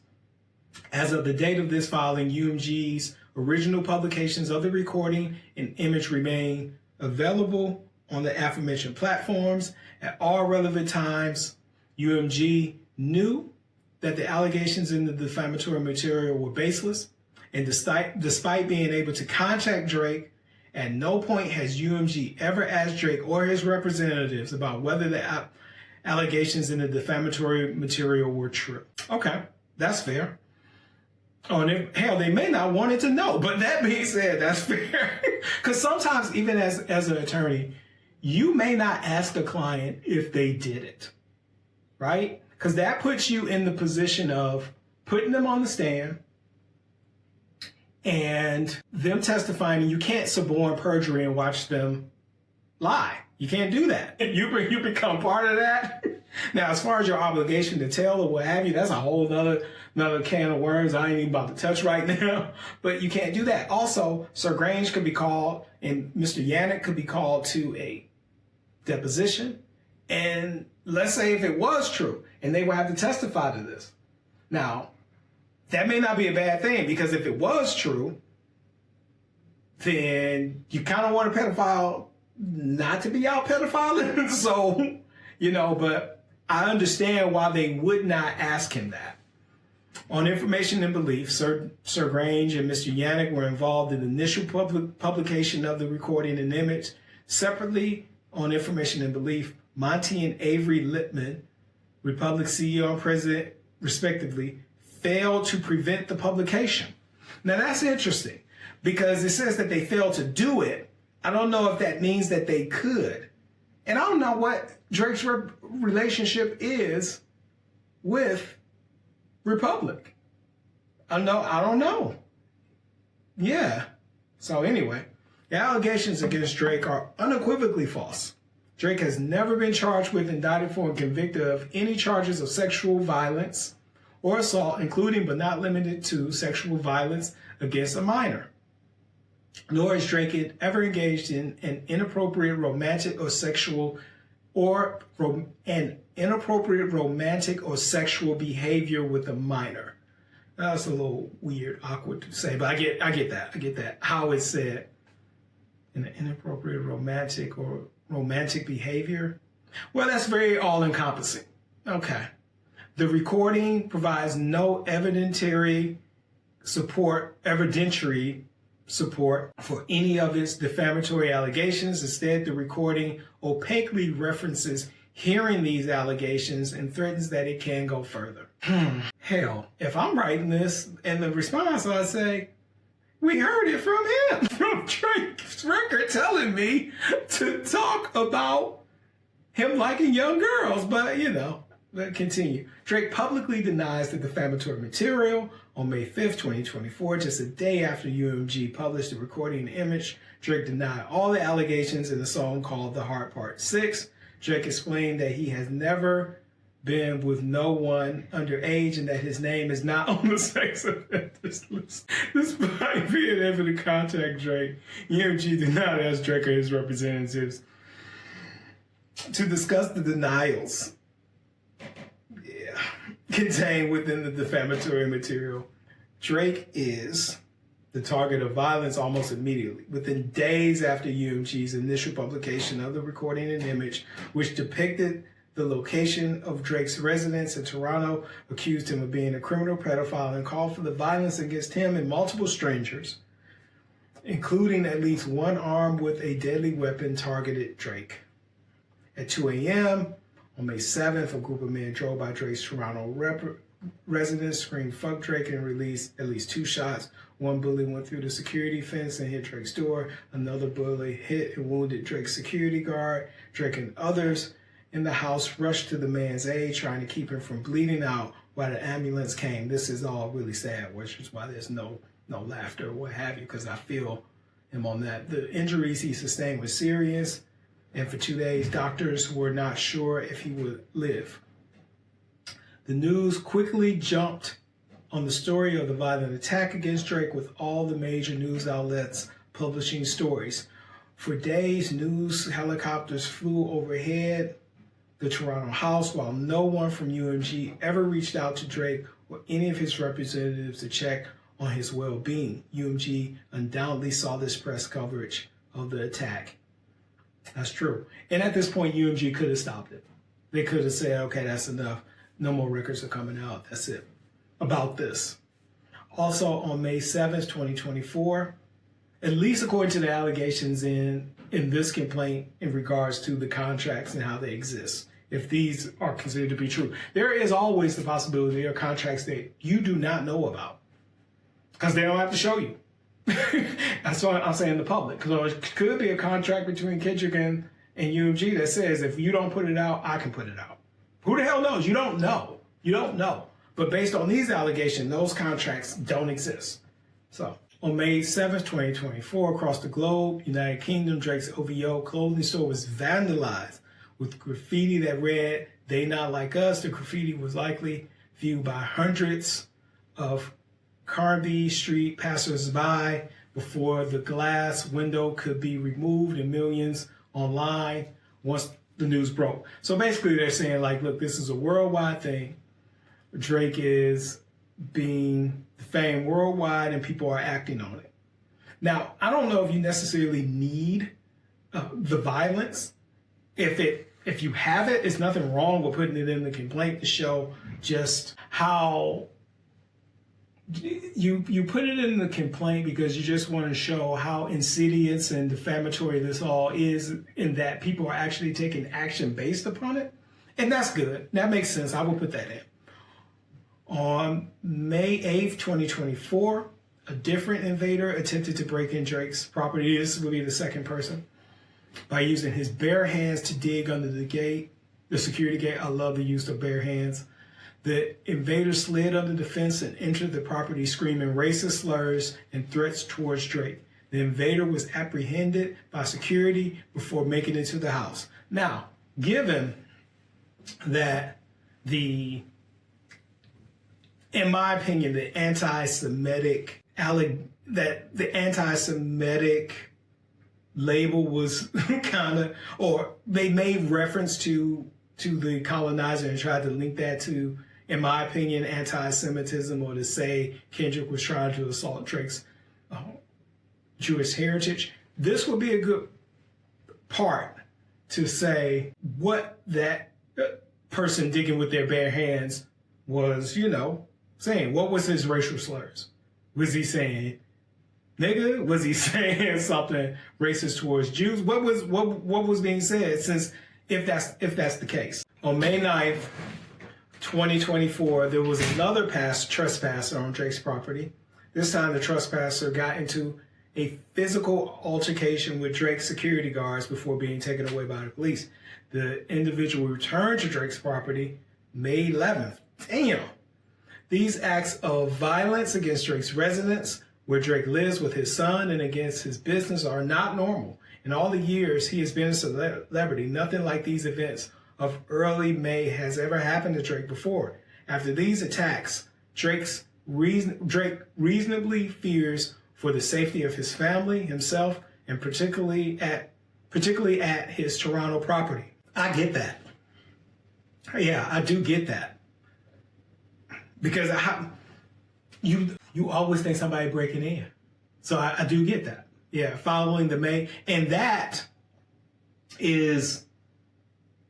As of the date of this filing, UMG's original publications of the recording and image remain available on the aforementioned platforms. At all relevant times, UMG knew that the allegations in the defamatory material were baseless, and despite being able to contact Drake, at no point has UMG ever asked Drake or his representatives about whether the allegations in the defamatory material were true. Okay, that's fair. Oh, and hell, they may not want it to know, but that being said, that's fair. Because sometimes, even as an attorney, you may not ask a client if they did it, right? Because that puts you in the position of putting them on the stand and them testifying, and you can't suborn perjury and watch them lie. You can't do that. You become part of that. Now, as far as your obligation to tell or what have you, that's a whole another can of worms I ain't even about to touch right now. But you can't do that. Also, Sir Grange could be called, and Mr. Yannick could be called to a deposition. And let's say if it was true, and they would have to testify to this. Now, that may not be a bad thing, because if it was true, then you kind of want a pedophile not to be out pedophiling. So, but I understand why they would not ask him that. On information and belief, Sir Grange and Mr. Yannick were involved in the initial publication of the recording and image. Separately, on information and belief, Monty and Avery Lippman, Republic CEO and President, respectively, failed to prevent the publication. Now that's interesting, because it says that they failed to do it. I don't know if that means that they could. And I don't know what Drake's relationship is with Republic. I don't know. Yeah. So anyway, the allegations against Drake are unequivocally false. Drake has never been charged with, indicted for, and convicted of any charges of sexual violence or assault, including but not limited to sexual violence against a minor. Nor has Drake ever engaged in an inappropriate romantic or sexual behavior with a minor. That's a little weird, awkward to say, but I get that. How it's said. An inappropriate romantic behavior. Well, that's very all-encompassing. Okay. The recording provides no evidentiary support for any of its defamatory allegations. Instead, the recording opaquely references hearing these allegations and threatens that it can go further. Hell, if I'm writing this and the response, I say, we heard it from him, from Drake's record, telling me to talk about him liking young girls, but let's continue. Drake publicly denies the defamatory material. On May 5th, 2024, just a day after UMG published the recording and image, Drake denied all the allegations in a song called The Heart Part 6. Drake explained that he has never been with no one underage and that his name is not on the sex offenders list. Despite being able to contact Drake, UMG did not ask Drake or his representatives to discuss the denials contained within the defamatory material. Drake is the target of violence almost immediately, within days after UMG's initial publication of the recording and image, which depicted the location of Drake's residence in Toronto, accused him of being a criminal pedophile, and called for the violence against him and multiple strangers, including at least one armed with a deadly weapon, targeted Drake. At 2 a.m., on May 7th, a group of men drove by Drake's Toronto residence, screamed "fuck Drake" and released at least 2 shots. One bullet went through the security fence and hit Drake's door. Another bullet hit and wounded Drake's security guard. Drake and others in the house rushed to the man's aid, trying to keep him from bleeding out while the ambulance came. This is all really sad, which is why there's no laughter or what have you, because I feel him on that. The injuries he sustained were serious, and for 2 days, doctors were not sure if he would live. The news quickly jumped on the story of the violent attack against Drake, with all the major news outlets publishing stories. For days, news helicopters flew overhead the Toronto house, while no one from UMG ever reached out to Drake or any of his representatives to check on his well-being. UMG undoubtedly saw this press coverage of the attack. That's true. And at this point, UMG could have stopped it. They could have said, okay, that's enough. No more records are coming out. That's it. About this. Also, on May 7th, 2024, at least according to the allegations in this complaint in regards to the contracts and how they exist, if these are considered to be true, there is always the possibility there are contracts that you do not know about because they don't have to show you. That's what I'm saying, the public. Because it could be a contract between Kendrick and UMG that says if you don't put it out, I can put it out. Who the hell knows? You don't know. You don't know. But based on these allegations, those contracts don't exist. So on May 7th, 2024, across the globe, United Kingdom, Drake's OVO clothing store was vandalized with graffiti that read, "They not like us." The graffiti was likely viewed by hundreds of Carnaby Street passersby before the glass window could be removed, and millions online once the news broke. So basically they're saying, like, look, this is a worldwide thing. Drake is being defamed worldwide and people are acting on it. Now, I don't know if you necessarily need the violence. If you have it, it's nothing wrong with putting it in the complaint to show just how you put it in the complaint because you just want to show how insidious and defamatory this all is, in that people are actually taking action based upon it. And that's good. That makes sense. I will put that in. On May 8th, 2024, a different invader attempted to break in Drake's property. This will be the second person, by using his bare hands to dig under the gate, the security gate. I love the use of bare hands. The invader slid under the fence and entered the property screaming racist slurs and threats towards Drake. The invader was apprehended by security before making it to the house. Now, given that in my opinion, the anti-Semitic label was kind of, or they made reference to the colonizer and tried to link that to, in my opinion, anti-Semitism, or to say Kendrick was trying to assault Drake's Jewish heritage. This would be a good part to say what that person digging with their bare hands was, saying. What was his racial slurs? Was he saying nigga? Was he saying something racist towards Jews? What was being said? Since if that's the case, on May 9th, 2024, there was another trespasser on Drake's property. This time, the trespasser got into a physical altercation with Drake's security guards before being taken away by the police. The individual returned to Drake's property May 11th. Damn. These acts of violence against Drake's residence, where Drake lives with his son, and against his business are not normal. In all the years he has been a celebrity, nothing like these events of early May has ever happened to Drake before. After these attacks, Drake reasonably fears for the safety of his family, himself, and particularly at his Toronto property. I get that. Yeah, I do get that. Because you always think somebody breaking in. So I do get that. Yeah, following the May. And that goes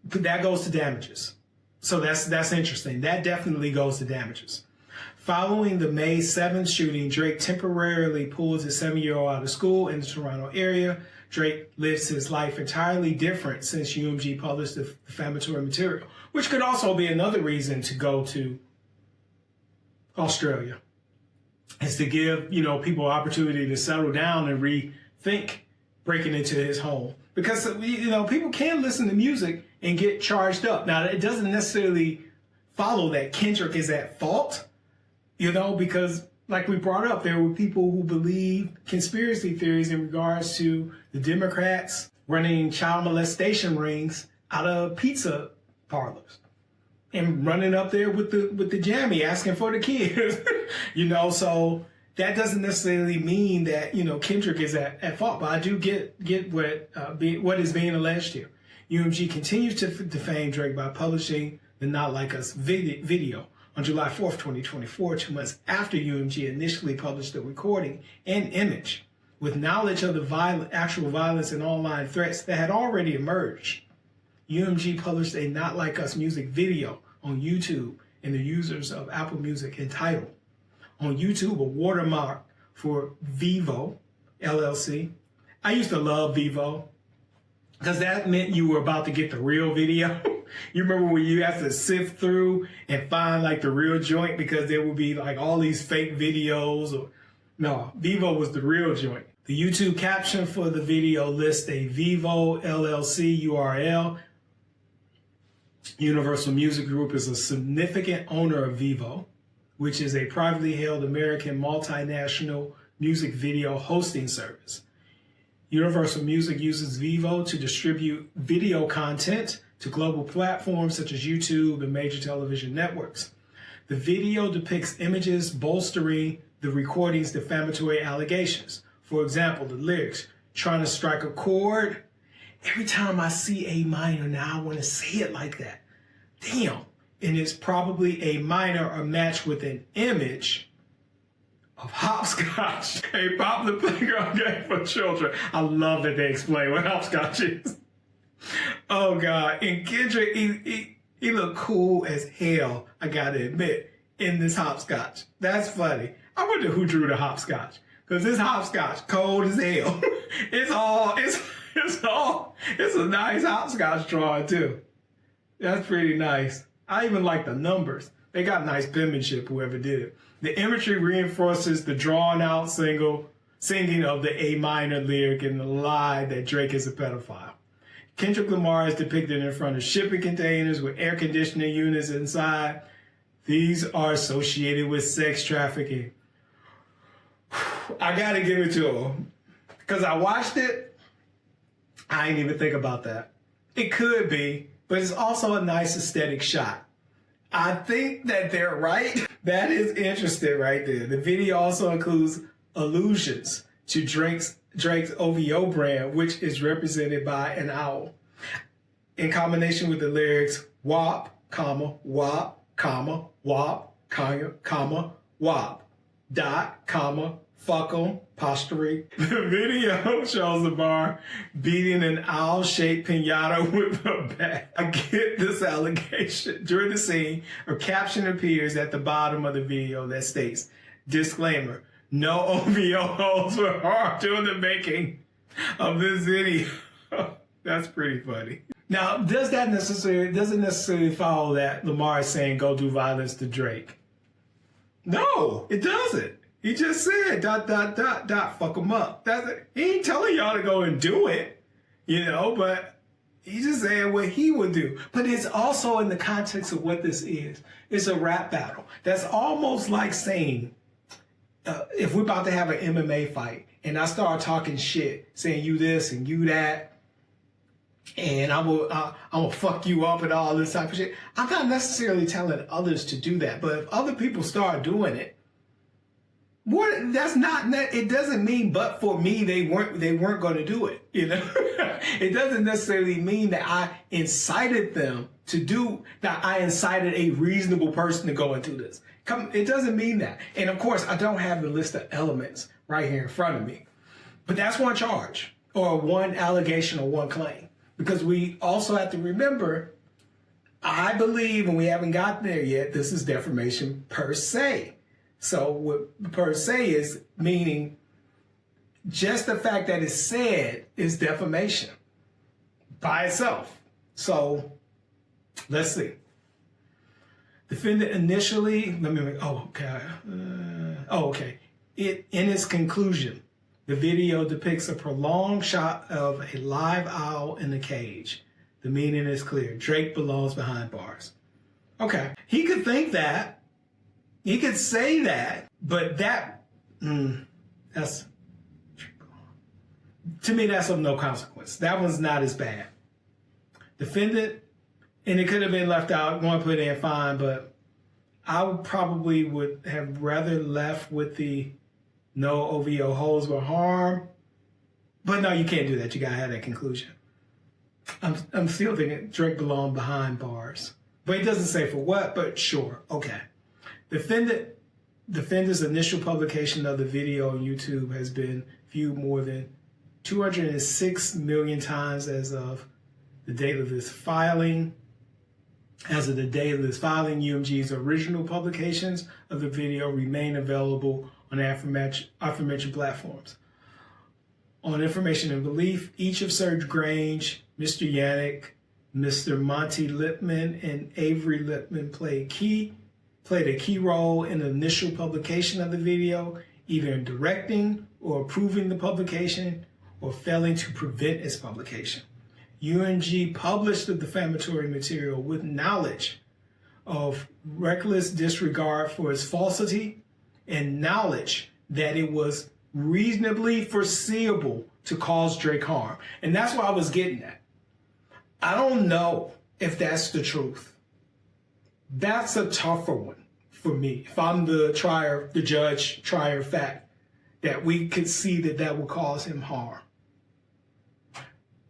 to damages. So that's interesting. That definitely goes to damages. Following the May 7th shooting, Drake temporarily pulls his 7-year-old out of school in the Toronto area. Drake lives his life entirely different since UMG published the defamatory material, which could also be another reason to go to Australia, is to give, people an opportunity to settle down and rethink breaking into his home. Because, people can listen to music and get charged up. Now, it doesn't necessarily follow that Kendrick is at fault, you know, because like we brought up, there were people who believe conspiracy theories in regards to the Democrats running child molestation rings out of pizza parlors and running up there with the jammy asking for the kids, you know. So that doesn't necessarily mean that, you know, Kendrick is at fault, but I do get what is being alleged here. UMG continues to defame Drake by publishing the Not Like Us video on July 4th, 2024, 2 months after UMG initially published the recording and image. With knowledge of the actual violence and online threats that had already emerged, UMG published a Not Like Us music video on YouTube and the users of Apple Music entitled, on YouTube, a watermark for Vivo, LLC. I used to love Vivo because that meant you were about to get the real video. You remember when you had to sift through and find like the real joint because there would be like all these fake videos. No, Vivo was the real joint. The YouTube caption for the video lists a Vivo LLC URL. Universal Music Group is a significant owner of Vivo, which is a privately held American multinational music video hosting service. Universal Music uses Vivo to distribute video content to global platforms such as YouTube and major television networks. The video depicts images bolstering the recording's defamatory allegations. For example, the lyrics, trying to strike a chord. Every time I see A minor now, I want to say it like that. Damn. And it's probably a minor or matched with an image of hopscotch, a popular playground game for children. I love that they explain what hopscotch is. Oh God, and Kendrick, he looked cool as hell, I gotta admit, in this hopscotch. That's funny. I wonder who drew the hopscotch, because this hopscotch cold as hell. It's a nice hopscotch drawing too. That's pretty nice. I even like the numbers. They got nice penmanship, whoever did it. The imagery reinforces the drawn out singing of the A minor lyric and the lie that Drake is a pedophile. Kendrick Lamar is depicted in front of shipping containers with air conditioning units inside. These are associated with sex trafficking. I gotta give it to him. Because I watched it, I didn't even think about that. It could be, but it's also a nice aesthetic shot. I think that they're right. That is interesting right there. The video also includes allusions to Drake's OVO brand, which is represented by an owl, in combination with the lyrics WAP, WAP, WAP, WAP, dot, fuck 'em, apostrophe. The video shows the bar beating an owl-shaped pinata with a bat. I get this allegation. During the scene, a caption appears at the bottom of the video that states, disclaimer, no OVO holes were harmed during the making of this video. That's pretty funny. Now, doesn't necessarily follow that Lamar is saying go do violence to Drake? No, it doesn't. He just said, ... fuck him up. That's it. He ain't telling y'all to go and do it, you know, but he's just saying what he would do. But it's also in the context of what this is. It's a rap battle. That's almost like saying, if we're about to have an MMA fight and I start talking shit, saying you this and you that, and I'm gonna fuck you up and all this type of shit, I'm not necessarily telling others to do that. But if other people start doing it, it doesn't mean but for me they weren't going to do it, you know. It doesn't necessarily mean that I incited them to do that. I incited a reasonable person to go and do this. It doesn't mean that. And of course, I don't have the list of elements right here in front of me, but that's one charge or one allegation or one claim, because we also have to remember, I believe, and we haven't gotten there yet, this is defamation per se. So what per se is meaning just the fact that it's said is defamation by itself. So let's see. Defendant initially, in its conclusion, the video depicts a prolonged shot of a live owl in a cage. The meaning is clear. Drake belongs behind bars. Okay. He could think that. He could say that. But that's, to me, that's of no consequence. That one's not as bad. Defendant, and it could have been left out, going to put in fine, but I probably would have rather left with the no OVO holds with harm. But no, you can't do that. You got to have that conclusion. I'm still thinking Drake belonged behind bars. But it doesn't say for what, but sure. Okay. Defendant's initial publication of the video on YouTube has been viewed more than 206 million times as of the date of this filing. As of the date of this filing, UMG's original publications of the video remain available on aforementioned platforms. On information and belief, each of Serge Grange, Mr. Yannick, Mr. Monty Lipman, and Avery Lipman played a key role in the initial publication of the video, either in directing or approving the publication or failing to prevent its publication. UMG published the defamatory material with knowledge of reckless disregard for its falsity and knowledge that it was reasonably foreseeable to cause Drake harm. And that's what I was getting at. I don't know if that's the truth. That's a tougher one for me. If I'm the judge, trier fact, that we could see that would cause him harm.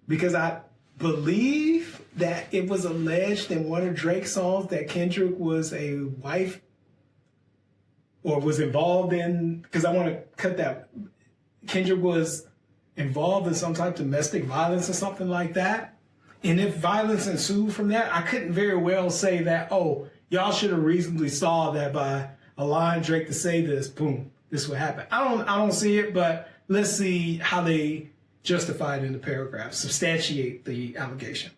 Because I believe that it was alleged in one of Drake's songs that Kendrick was a wife or was involved in, because I want to cut that. Kendrick was involved in some type of domestic violence or something like that. And if violence ensued from that, I couldn't very well say that, oh, y'all should have reasonably saw that by allowing Drake to say this, boom, this would happen. I don't see it, but let's see how they justify it in the paragraph, substantiate the allegation.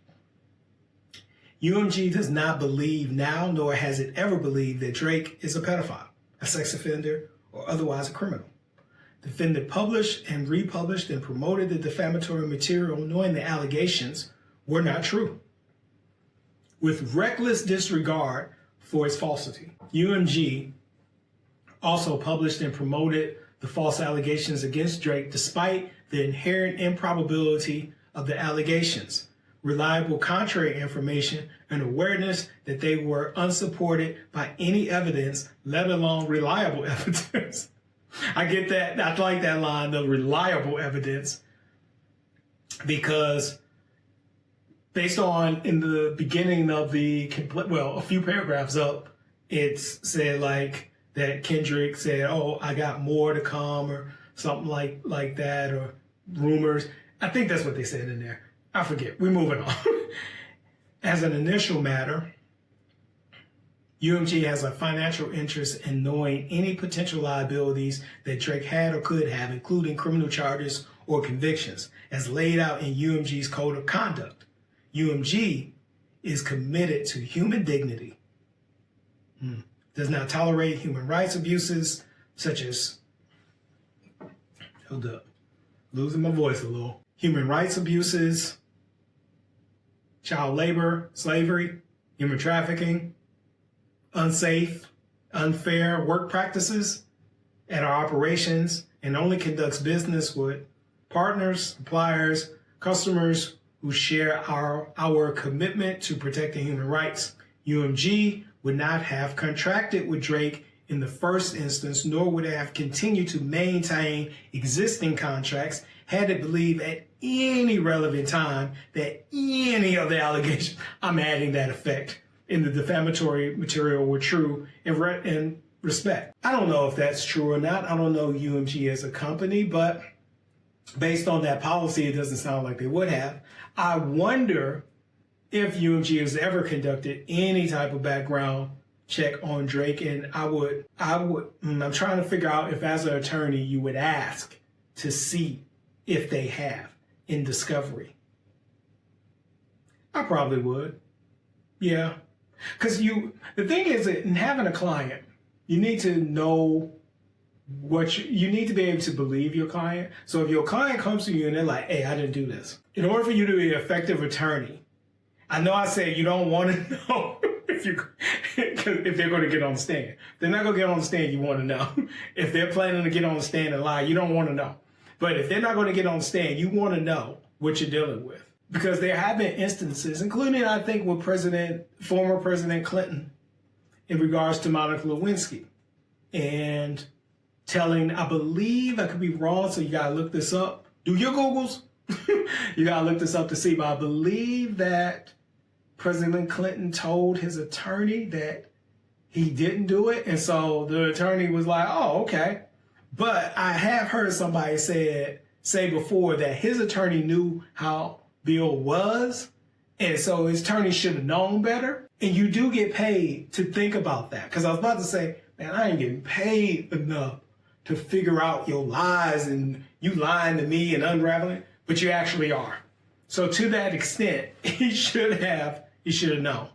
UMG does not believe now, nor has it ever believed, that Drake is a pedophile, a sex offender, or otherwise a criminal. Defendant published and republished and promoted the defamatory material knowing the allegations were not true, with reckless disregard for its falsity. UMG also published and promoted the false allegations against Drake despite the inherent improbability of the allegations, reliable contrary information, and awareness that they were unsupported by any evidence, let alone reliable evidence. I get that. I like that line, the reliable evidence, because based on in the beginning of a few paragraphs up, it said like that Kendrick said, oh, I got more to come or something like that, or rumors. I think that's what they said in there. I forget. We're moving on. As an initial matter, UMG has a financial interest in knowing any potential liabilities that Drake had or could have, including criminal charges or convictions, as laid out in UMG's code of conduct. UMG is committed to human dignity, does not tolerate human rights abuses such as, hold up, losing my voice a little, human rights abuses, child labor, slavery, human trafficking, unsafe, unfair work practices at our operations, and only conducts business with partners, suppliers, customers who share our commitment to protecting human rights. UMG would not have contracted with Drake in the first instance, nor would it have continued to maintain existing contracts had it believed at any relevant time that any of the allegations, I'm adding that effect, in the defamatory material were true in respect. I don't know if that's true or not. I don't know UMG as a company, but based on that policy, it doesn't sound like they would have. I wonder if UMG has ever conducted any type of background check on Drake, and I'm trying to figure out if as an attorney you would ask to see if they have in discovery. I probably would. Yeah. Because the thing is that in having a client, you need to know you need to be able to believe your client. So if your client comes to you and they're like, hey, I didn't do this. In order for you to be an effective attorney, I know I said you don't want to know if they're going to get on the stand. They're not going to get on the stand, you want to know. If they're planning to get on the stand and lie, you don't want to know. But if they're not going to get on the stand, you want to know what you're dealing with. Because there have been instances, including, I think, with former President Clinton in regards to Monica Lewinsky. And telling, I believe, I could be wrong, so you got to look this up. Do your Googles. You got to look this up to see. But I believe that President Clinton told his attorney that he didn't do it. And so the attorney was like, oh, okay. But I have heard somebody say before that his attorney knew how Bill was. And so his attorney should have known better. And you do get paid to think about that. Because I was about to say, man, I ain't getting paid enough to figure out your lies and you lying to me and unraveling. But you actually are. So to that extent, he should have known.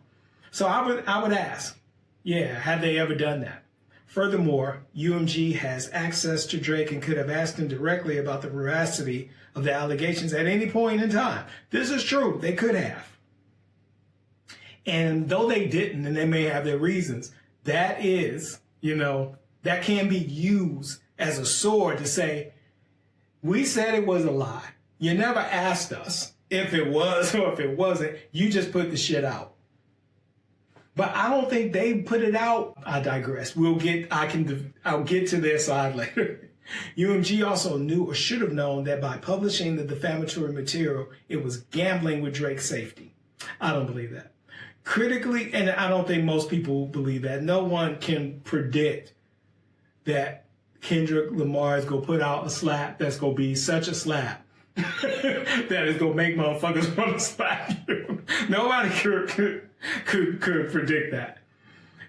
So I would ask, yeah, have they ever done that? Furthermore, UMG has access to Drake and could have asked him directly about the veracity of the allegations at any point in time. This is true. They could have. And though they didn't, and they may have their reasons, that is, that can be used as a sword to say, we said it was a lie. You never asked us if it was or if it wasn't. You just put the shit out. But I don't think they put it out. I digress. I'll get to their side later. UMG also knew or should have known that by publishing the defamatory material, it was gambling with Drake's safety. I don't believe that. Critically, and I don't think most people believe that, no one can predict that Kendrick Lamar is going to put out a slap that's going to be such a slap that is going to make motherfuckers want to slap you. Nobody could predict that.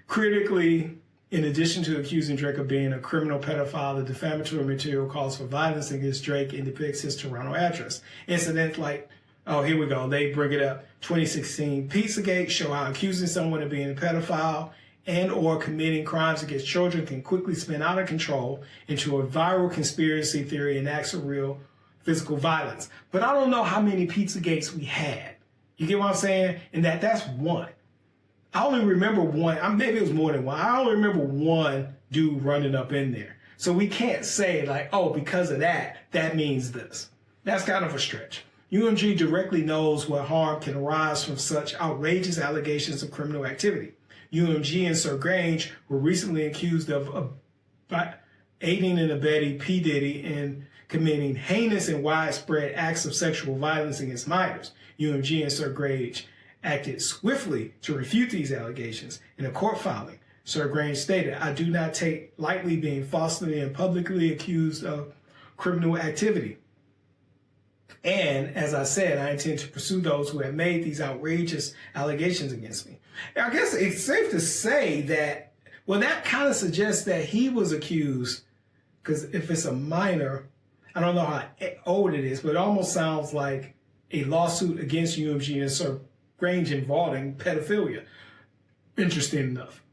Critically, in addition to accusing Drake of being a criminal pedophile, the defamatory material calls for violence against Drake and depicts his Toronto address. Incidents like, oh, here we go, they bring it up, 2016 Pizzagate show how accusing someone of being a pedophile and or committing crimes against children can quickly spin out of control into a viral conspiracy theory and acts of real physical violence. But I don't know how many Pizzagates we had. You get what I'm saying? And that's one. I only remember one. Maybe it was more than one. I only remember one dude running up in there. So we can't say like, oh, because of that means this. That's kind of a stretch. UMG directly knows what harm can arise from such outrageous allegations of criminal activity. UMG and Sir Grange were recently accused of aiding and abetting P. Diddy in committing heinous and widespread acts of sexual violence against minors. UMG and Sir Grange acted swiftly to refute these allegations. In a court filing, Sir Grange stated, I do not take lightly being falsely and publicly accused of criminal activity. And as I said, I intend to pursue those who have made these outrageous allegations against me. I guess it's safe to say that, well, that kind of suggests that he was accused, because if it's a minor, I don't know how old it is, but it almost sounds like a lawsuit against UMG and Sir Grange involving pedophilia. Interesting enough.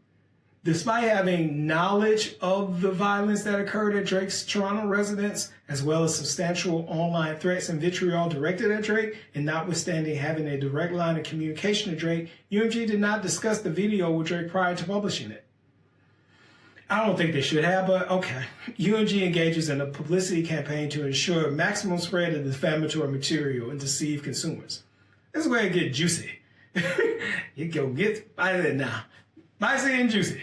Despite having knowledge of the violence that occurred at Drake's Toronto residence, as well as substantial online threats and vitriol directed at Drake, and notwithstanding having a direct line of communication to Drake, UMG did not discuss the video with Drake prior to publishing it. I don't think they should have, but okay. UMG engages in a publicity campaign to ensure maximum spread of defamatory material and deceive consumers. This is where it gets juicy. You go get spicy now. Spicy and juicy.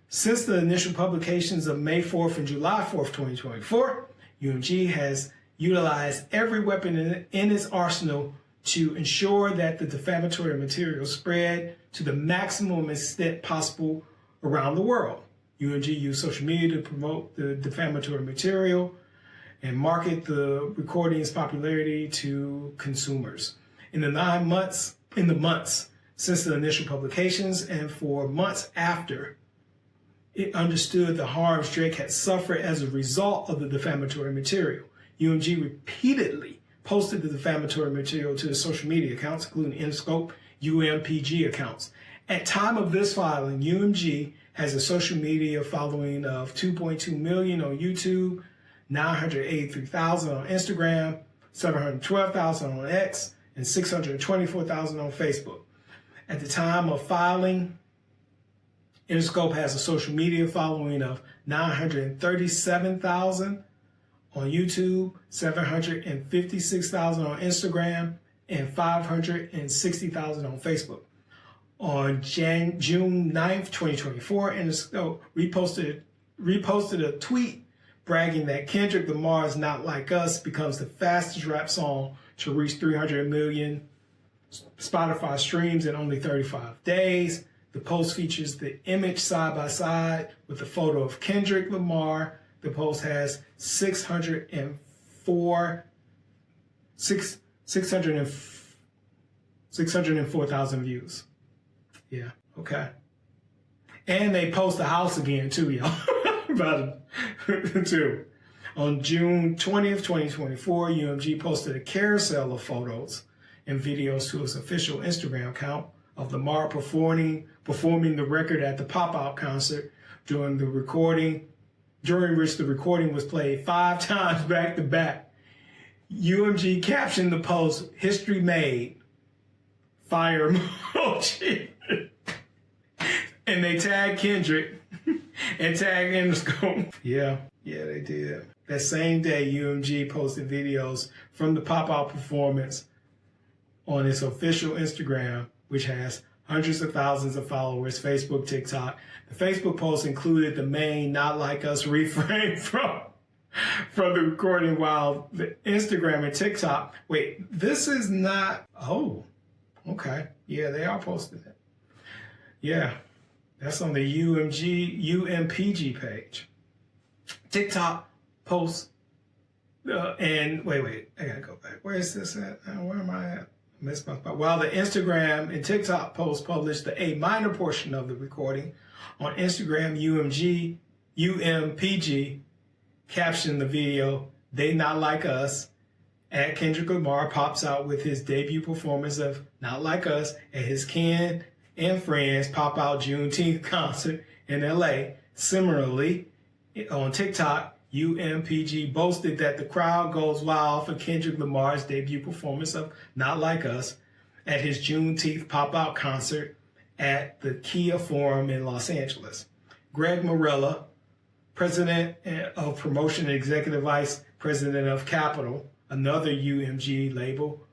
Since the initial publications of May 4th and July 4th, 2024, UMG has utilized every weapon in its arsenal to ensure that the defamatory material spread to the maximum extent possible around the world. UMG used social media to promote the defamatory material and market the recording's popularity to consumers. In the months since the initial publications and for months after, it understood the harms Drake had suffered as a result of the defamatory material. UMG repeatedly posted the defamatory material to its social media accounts, including InScope, UMPG accounts. At time of this filing, UMG has a social media following of 2.2 million on YouTube, 983,000 on Instagram, 712,000 on X, and 624,000 on Facebook. At the time of filing, Interscope has a social media following of 937,000 on YouTube, 756,000 on Instagram, and 560,000 on Facebook. On June 9th, 2024, Interscope reposted a tweet bragging that Kendrick Lamar's Not Like Us becomes the fastest rap song to reach 300 million Spotify streams in only 35 days. The post features the image side by side with a photo of Kendrick Lamar. The post has 604,000 views. Yeah, okay. And they post the house again too, y'all. About it too. On June 20th, 2024, UMG posted a carousel of photos and videos to its official Instagram account of Lamar performing the record at the pop-out concert during which the recording was played 5 times back to back. UMG captioned the post, "History made," fire emoji. And they tagged Kendrick and tagged Interscope. Yeah, they did. That same day, UMG posted videos from the pop-out performance on its official Instagram, which has hundreds of thousands of followers, Facebook, TikTok. The Facebook post included the main Not Like Us refrain from the recording, while the Instagram and TikTok, wait, this is not, oh, okay. Yeah, they are posting it. Yeah, that's on the UMPG page. TikTok posts, and wait, I gotta go back. Where is this at? Where am I at? While the Instagram and TikTok posts published the A minor portion of the recording, on Instagram, UMPG captioned the video, "They Not Like Us." At Kendrick Lamar pops out with his debut performance of Not Like Us at his Ken and Friends Pop-Out Juneteenth concert in LA. Similarly, on TikTok, UMPG boasted that the crowd goes wild for Kendrick Lamar's debut performance of Not Like Us at his Juneteenth pop-out concert at the Kia Forum in Los Angeles. Greg Morella, president of promotion and executive vice president of Capitol, another UMG label,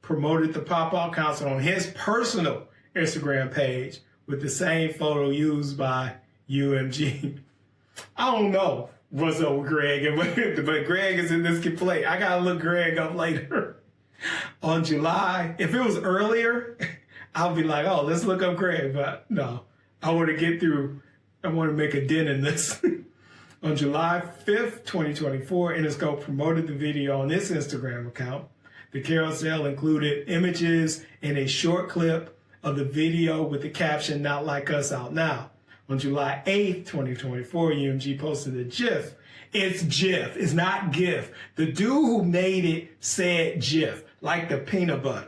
promoted the pop-out concert on his personal Instagram page with the same photo used by UMG. I don't know what's up with Greg, but Greg is in this complaint. I gotta look Greg up later. On July, if it was earlier, I'll be like, oh, let's look up Greg. But no, I want to make a dent in this. On July 5th, 2024, Interscope promoted the video on its Instagram account. The carousel included images and a short clip of the video with the caption, "Not Like Us, out now." On July 8th, 2024, UMG posted a GIF. It's GIF. It's not GIF. The dude who made it said GIF, like the peanut butter.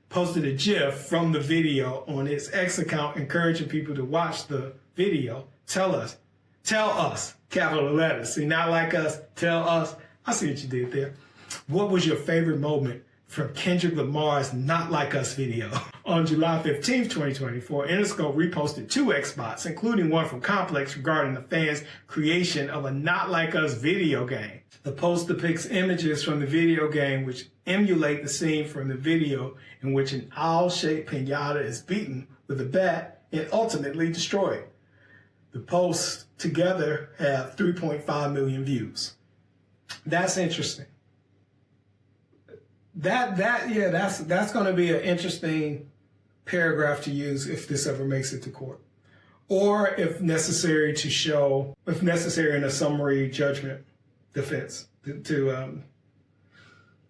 Posted a GIF from the video on its X account, encouraging people to watch the video. Tell us, capital letters. See, Not Like Us, tell us. I see what you did there. What was your favorite moment from Kendrick Lamar's Not Like Us video? On July 15th, 2024, Interscope reposted 2 X spots, including one from Complex regarding the fans' creation of a Not Like Us video game. The post depicts images from the video game which emulate the scene from the video in which an owl-shaped pinata is beaten with a bat and ultimately destroyed. The posts together have 3.5 million views. That's interesting. That's going to be an interesting paragraph to use if this ever makes it to court, or if necessary in a summary judgment defense to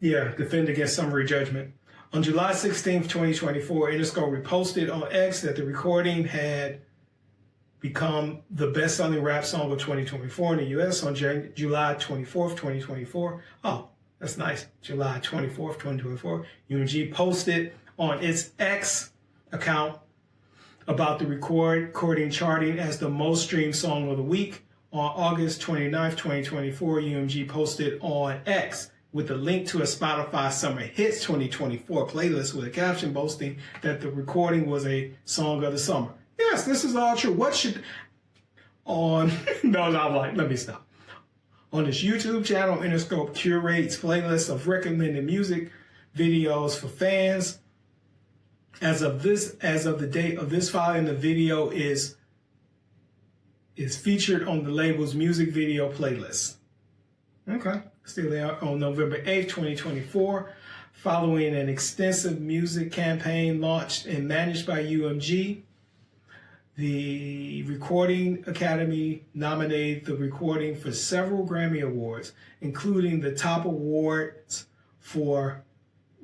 defend against summary judgment. On July 16th, 2024, Interscope reposted on X that the recording had become the best-selling rap song of 2024 in the U.S. on July 24th, 2024. Oh, that's nice. July 24th, 2024. UMG posted on its X account about the recording charting as the most streamed song of the week. On August 29th, 2024, UMG posted on X with a link to a Spotify Summer Hits 2024 playlist with a caption boasting that the recording was a song of the summer. Yes, this is all true. What should on no, I'm like, let me stop. On this YouTube channel, Interscope curates playlists of recommended music videos for fans. As of the date of this filing, the video is featured on the label's music video playlist. Okay, still there on November 8th, 2024, following an extensive music campaign launched and managed by UMG. The Recording Academy nominated the recording for several Grammy Awards, including the top awards for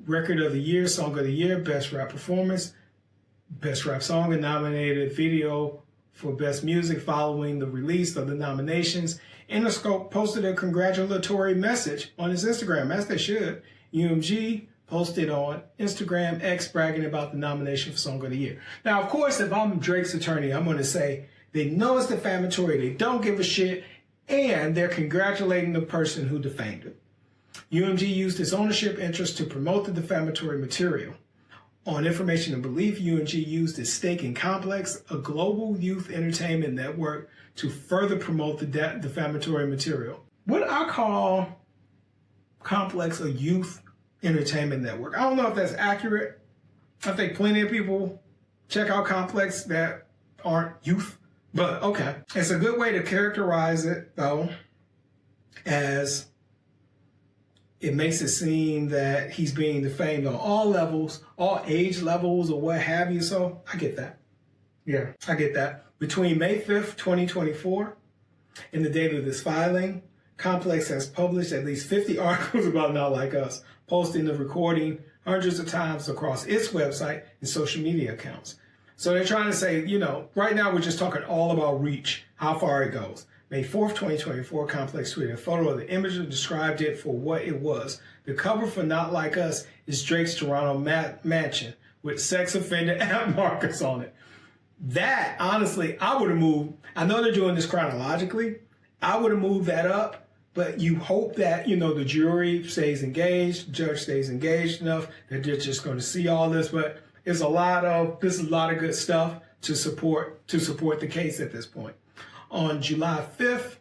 Record of the Year, Song of the Year, Best Rap Performance, Best Rap Song, and nominated video for Best Music. Following the release of the nominations, Interscope posted a congratulatory message on its Instagram, as they should. UMG posted on Instagram X bragging about the nomination for Song of the Year. Now, of course, if I'm Drake's attorney, I'm going to say they know it's defamatory, they don't give a shit, and they're congratulating the person who defamed it. UMG used its ownership interest to promote the defamatory material. On Information and Belief, UMG used its stake in Complex, a global youth entertainment network, to further promote the defamatory material. Would I call Complex a youth entertainment network? I don't know if that's accurate. I think plenty of people check out Complex that aren't youth, but okay. It's a good way to characterize it, though, as it makes it seem that he's being defamed on all levels, all age levels, or what have you. So I get that. Yeah, I get that. Between May 5th, 2024 and the date of this filing, Complex has published at least 50 articles about Not Like Us, posting the recording hundreds of times across its website and social media accounts. So they're trying to say, you know, right now we're just talking all about reach, how far it goes. May 4th, 2024, Complex tweeted a photo of the image and described it for what it was. The cover for Not Like Us is Drake's Toronto mansion with sex offender app markers on it. That, honestly, I would have moved. I know they're doing this chronologically. I would have moved that up. But you hope that, you know, the jury stays engaged, the judge stays engaged enough that they're just going to see all this. But this is a lot of good stuff to support the case at this point. On July 5th,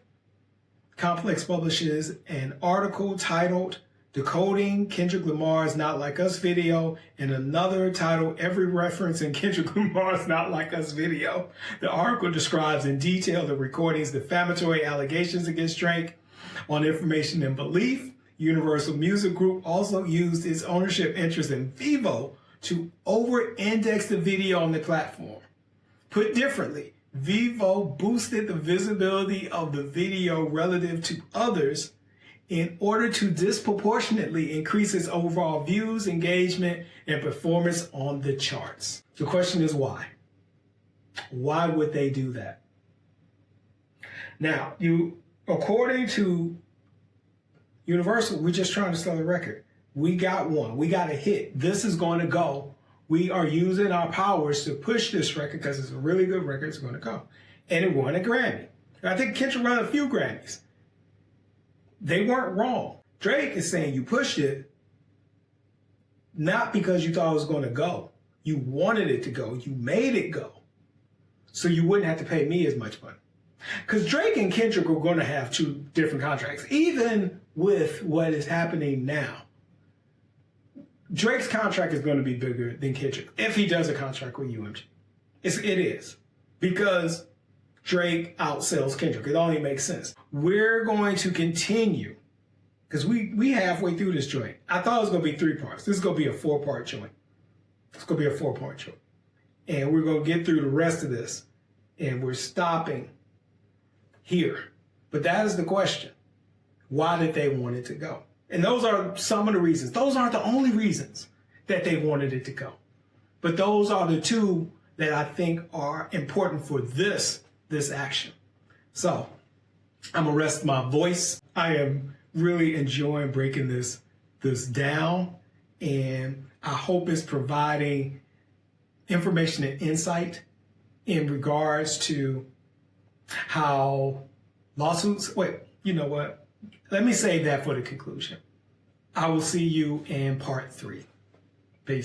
Complex publishes an article titled Decoding Kendrick Lamar's Not Like Us video and another titled Every Reference in Kendrick Lamar's Not Like Us video. The article describes in detail the recording's defamatory allegations against Drake. On Information and Belief, Universal Music Group also used its ownership interest in Vivo to over-index the video on the platform. Put differently, Vivo boosted the visibility of the video relative to others in order to disproportionately increase its overall views, engagement, and performance on the charts. The question is why? Why would they do that? Now, according to Universal, we're just trying to sell a record. We got one. We got a hit. This is going to go. We are using our powers to push this record because it's a really good record. It's going to go. And it won a Grammy. I think Kendrick won a few Grammys. They weren't wrong. Drake is saying you pushed it not because you thought it was going to go. You wanted it to go. You made it go. So you wouldn't have to pay me as much money. Because Drake and Kendrick are going to have two different contracts. Even with what is happening now, Drake's contract is going to be bigger than Kendrick if he does a contract with UMG. It is. Because Drake outsells Kendrick. It only makes sense. We're going to continue, because we halfway through this joint. I thought it was going to be 3 parts. This is going to be a 4-part joint. It's going to be a 4-part joint. And we're going to get through the rest of this. And we're stopping here. But that is the question. Why did they want it to go? And those are some of the reasons. Those aren't the only reasons that they wanted it to go. But those are the two that I think are important for this action. So I'm gonna rest my voice. I am really enjoying breaking this down, and I hope it's providing information and insight in regards to how lawsuits, you know what? Let me save that for the conclusion. I will see you in part 3. Peace.